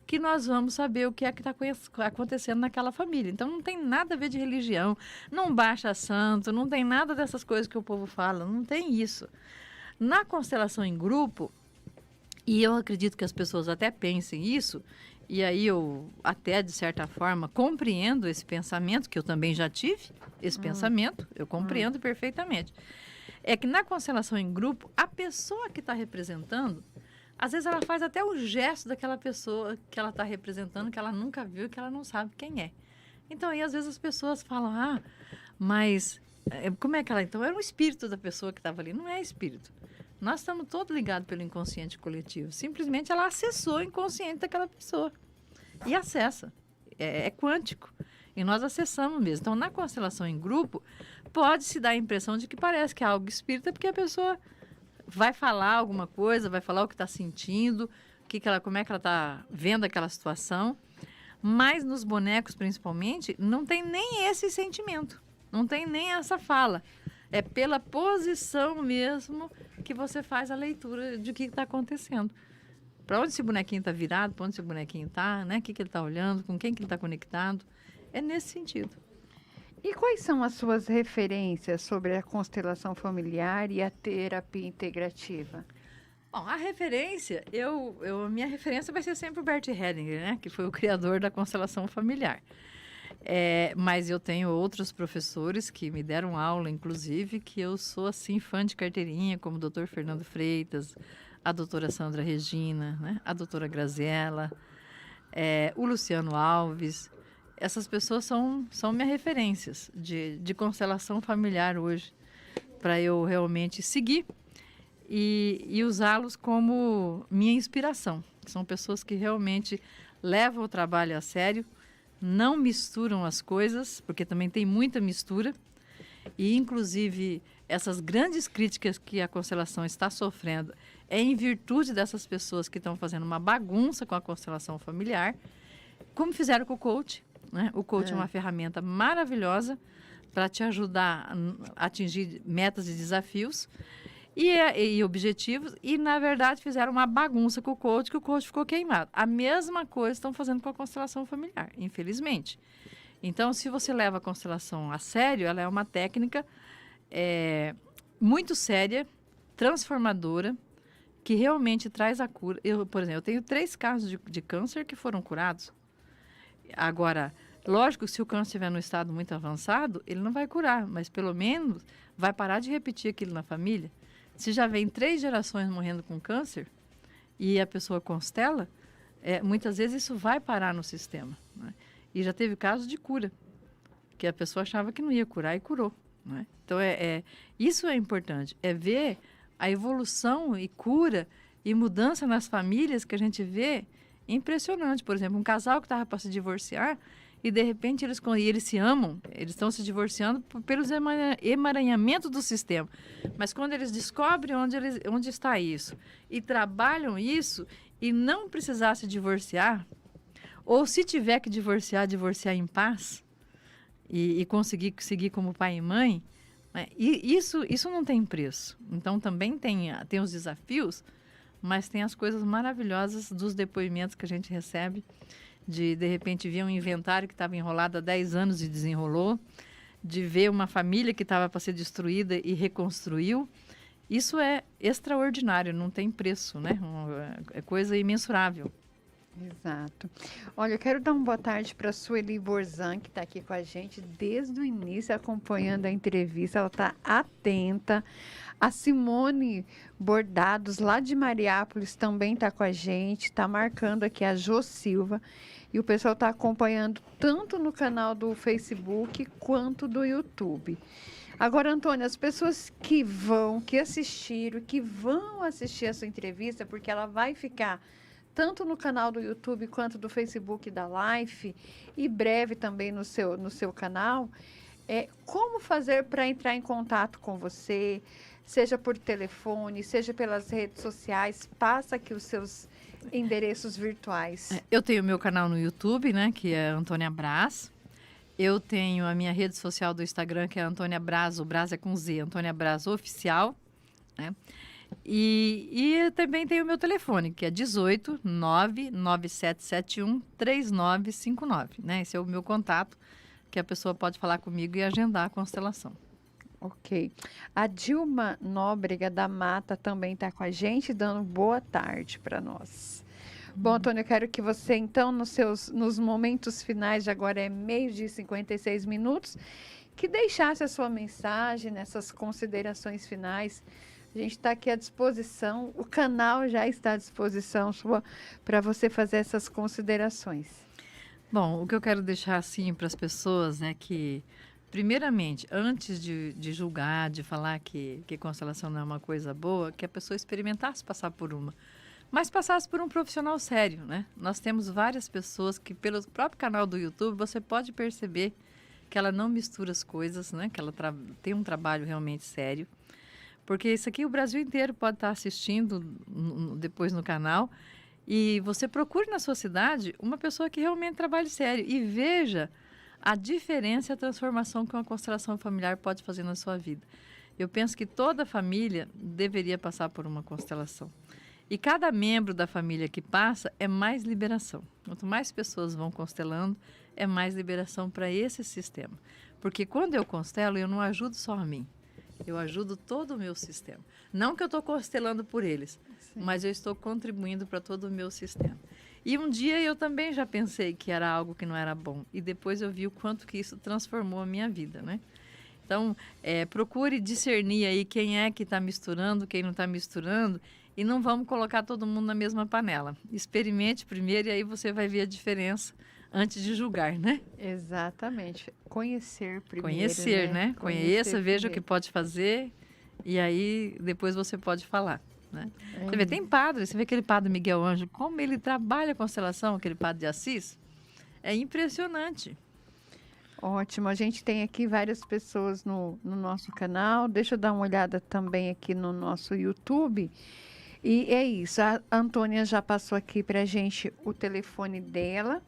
Speaker 2: que nós vamos saber o que é que está acontecendo naquela família. Então, não tem nada a ver de religião, não baixa santo, não tem nada dessas coisas que o povo fala, não tem isso. Na constelação em grupo, e eu acredito que as pessoas até pensem isso, e aí eu até, de certa forma, compreendo esse pensamento, que eu também já tive, esse pensamento, eu compreendo perfeitamente. É que na constelação em grupo, a pessoa que está representando, às vezes ela faz até o gesto daquela pessoa que ela está representando, que ela nunca viu e que ela não sabe quem é. Então, aí às vezes as pessoas falam, mas como é que ela... Então, era o espírito da pessoa que estava ali. Não é espírito. Nós estamos todos ligados pelo inconsciente coletivo. Simplesmente ela acessou o inconsciente daquela pessoa. E acessa. É quântico. E nós acessamos mesmo. Então, na constelação em grupo, pode-se dar a impressão de que parece que é algo espírita, porque a pessoa vai falar alguma coisa, vai falar o que está sentindo, como é que ela está vendo aquela situação. Mas nos bonecos, principalmente, não tem nem esse sentimento. Não tem nem essa fala. É pela posição mesmo que você faz a leitura de o que está acontecendo. Para onde esse bonequinho está virado, para onde esse bonequinho está, né? O que ele está olhando, com quem que ele está conectado. É nesse sentido.
Speaker 1: E quais são as suas referências sobre a constelação familiar e a terapia integrativa?
Speaker 2: Bom, a referência, minha referência vai ser sempre o Bert Hellinger, né? Que foi o criador da constelação familiar. Mas eu tenho outros professores que me deram aula, inclusive, que eu sou, assim, fã de carteirinha, como o Dr. Fernando Freitas, a doutora Sandra Regina, né? A doutora Graziella, o Luciano Alves. Essas pessoas são minhas referências de constelação familiar hoje, para eu realmente seguir e usá-los como minha inspiração. São pessoas que realmente levam o trabalho a sério, não misturam as coisas, porque também tem muita mistura, e inclusive essas grandes críticas que a constelação está sofrendo é em virtude dessas pessoas que estão fazendo uma bagunça com a constelação familiar, como fizeram com o coach, né? O coach é uma ferramenta maravilhosa para te ajudar a atingir metas e desafios e objetivos, e na verdade fizeram uma bagunça com o coach, que o coach ficou queimado. A mesma coisa estão fazendo com a constelação familiar, infelizmente. Então, se você leva a constelação a sério, ela é uma técnica muito séria, transformadora, que realmente traz a cura. Por exemplo, eu tenho 3 casos de câncer que foram curados. Agora, lógico, se o câncer estiver no estado muito avançado, ele não vai curar, mas pelo menos vai parar de repetir aquilo na família. Se já vem 3 gerações morrendo com câncer e a pessoa constela, muitas vezes isso vai parar no sistema, né? E já teve casos de cura, que a pessoa achava que não ia curar e curou, né? Então, isso é importante, é ver a evolução e cura e mudança nas famílias que a gente vê impressionante. Por exemplo, um casal que estava para se divorciar e, de repente, eles se amam, eles estão se divorciando pelos emaranhamentos do sistema. Mas quando eles descobrem onde está isso e trabalham isso e não precisar se divorciar, ou se tiver que divorciar em paz e conseguir seguir como pai e mãe, né? E isso não tem preço. Então, também tem os desafios, mas tem as coisas maravilhosas dos depoimentos que a gente recebe, de repente ver um inventário que estava enrolado há 10 anos e desenrolou, de ver uma família que estava para ser destruída e reconstruiu. Isso é extraordinário, não tem preço, né? É coisa imensurável.
Speaker 1: Exato. Olha, eu quero dar uma boa tarde para a Sueli Borzan, que está aqui com a gente desde o início, acompanhando a entrevista. Ela está atenta. A Simone Bordados, lá de Mariápolis, também está com a gente. Está marcando aqui a Jô Silva. E o pessoal está acompanhando tanto no canal do Facebook quanto do YouTube. Agora, Antônia, as pessoas que vão assistir a sua entrevista, porque ela vai ficar tanto no canal do YouTube quanto do Facebook da Life, e breve também no seu canal, como fazer para entrar em contato com você, seja por telefone, seja pelas redes sociais, passa aqui os seus endereços virtuais.
Speaker 2: Eu tenho meu canal no YouTube, né, que é Antônia Braz. Eu tenho a minha rede social do Instagram, que é Antônia Braz, o Braz é com Z, Antônia Braz Oficial, né? E também tem o meu telefone, que é 18 99771 3959, né? Esse é o meu contato, que a pessoa pode falar comigo e agendar a constelação.
Speaker 1: Ok. A Dilma Nóbrega da Mata também está com a gente, dando boa tarde para nós. Bom, Antônio, eu quero que você, então, nos momentos finais, de agora é 12h56, que deixasse a sua mensagem nessas considerações finais. A gente está aqui à disposição, o canal já está à disposição para você fazer essas considerações.
Speaker 2: Bom, o que eu quero deixar assim para as pessoas é que, primeiramente, antes de julgar, de falar que constelação não é uma coisa boa, que a pessoa experimentasse passar por uma, mas passasse por um profissional sério, né? Nós temos várias pessoas que, pelo próprio canal do YouTube, você pode perceber que ela não mistura as coisas, né? Que ela tem um trabalho realmente sério. Porque isso aqui o Brasil inteiro pode estar assistindo depois no canal, e você procure na sua cidade uma pessoa que realmente trabalhe sério e veja a diferença e a transformação que uma constelação familiar pode fazer na sua vida. Eu penso que toda família deveria passar por uma constelação. E cada membro da família que passa é mais liberação. Quanto mais pessoas vão constelando, é mais liberação para esse sistema. Porque quando eu constelo, eu não ajudo só a mim. Eu ajudo todo o meu sistema. Não que eu estou constelando por eles, sim, mas eu estou contribuindo para todo o meu sistema. E um dia eu também já pensei que era algo que não era bom. E depois eu vi o quanto que isso transformou a minha vida, né? Então, procure discernir aí quem é que está misturando, quem não está misturando. E não vamos colocar todo mundo na mesma panela. Experimente primeiro e aí você vai ver a diferença antes de julgar, né?
Speaker 1: Exatamente. Conhecer primeiro.
Speaker 2: Conhecer, né? Conheça, veja o que pode fazer E aí, depois você pode falar, né? Você vê, tem padre, você vê aquele padre Miguel Ângelo, como ele trabalha a constelação, aquele padre de Assis, é impressionante.
Speaker 1: Ótimo, a gente tem aqui várias pessoas no nosso canal, deixa eu dar uma olhada também aqui no nosso YouTube. E é isso, a Antônia já passou aqui para a gente o telefone dela.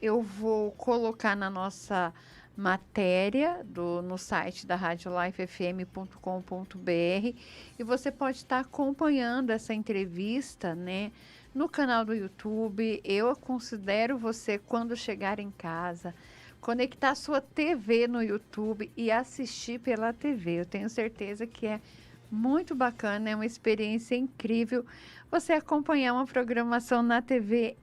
Speaker 1: Eu vou colocar na nossa matéria no site da radiolifefm.com.br e você pode estar acompanhando essa entrevista, né, no canal do YouTube. Eu considero você, quando chegar em casa, conectar sua TV no YouTube e assistir pela TV. Eu tenho certeza que é muito bacana, é uma experiência incrível. Você acompanhar uma programação na TV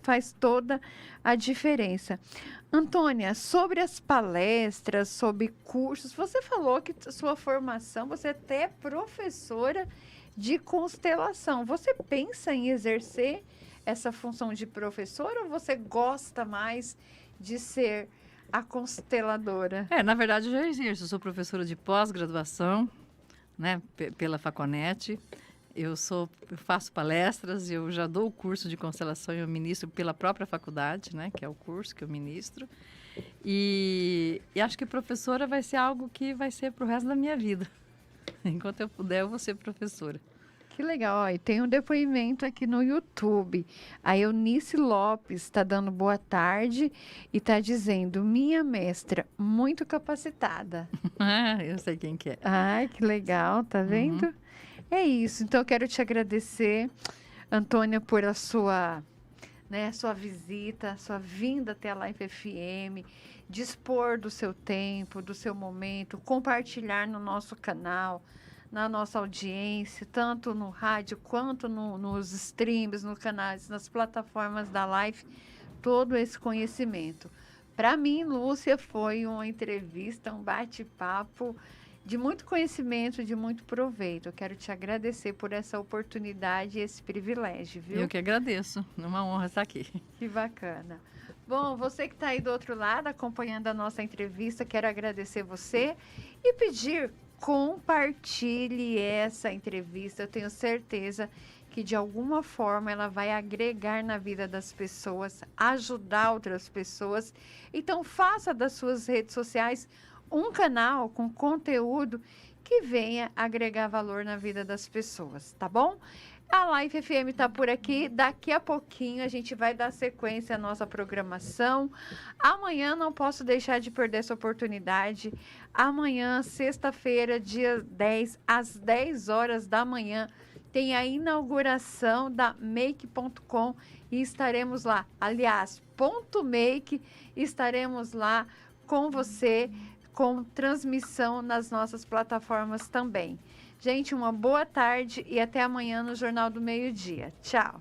Speaker 1: faz toda a diferença. Antônia, sobre as palestras, sobre cursos, você falou que sua formação, você até é professora de constelação. Você pensa em exercer essa função de professora ou você gosta mais de ser a consteladora?
Speaker 2: Na verdade, eu já exerço. Eu sou professora de pós-graduação, né, pela Faconet. Eu faço palestras, eu já dou o curso de constelação e eu ministro pela própria faculdade, né, que é o curso que eu ministro. E acho que professora vai ser algo que vai ser para o resto da minha vida. Enquanto eu puder, eu vou ser professora.
Speaker 1: Que legal, ó, e tem um depoimento aqui no YouTube. A Eunice Lopes está dando boa tarde e está dizendo, minha mestra, muito capacitada.
Speaker 2: Eu sei quem que é.
Speaker 1: Ai, que legal, tá vendo? É isso, então eu quero te agradecer, Antônia, por a sua visita, sua vinda até a Life FM, dispor do seu tempo, do seu momento, compartilhar no nosso canal, na nossa audiência, tanto no rádio quanto nos streams, nos canais, nas plataformas da Life, todo esse conhecimento. Para mim, Lúcia, foi uma entrevista, um bate-papo de muito conhecimento, de muito proveito. Eu quero te agradecer por essa oportunidade e esse privilégio, viu?
Speaker 2: Eu que agradeço. É uma honra estar aqui.
Speaker 1: Que bacana. Bom, você que está aí do outro lado, acompanhando a nossa entrevista, quero agradecer você e pedir, compartilhe essa entrevista. Eu tenho certeza que de alguma forma ela vai agregar na vida das pessoas, ajudar outras pessoas. Então faça das suas redes sociais um canal com conteúdo que venha agregar valor na vida das pessoas, tá bom? A Life FM está por aqui. Daqui a pouquinho a gente vai dar sequência à nossa programação. Amanhã não posso deixar de perder essa oportunidade. Amanhã, sexta-feira, dia 10, às 10 horas da manhã, tem a inauguração da Make.com e estaremos lá. Aliás, .make, estaremos lá com você, com transmissão nas nossas plataformas também. Gente, uma boa tarde e até amanhã no Jornal do Meio-Dia. Tchau!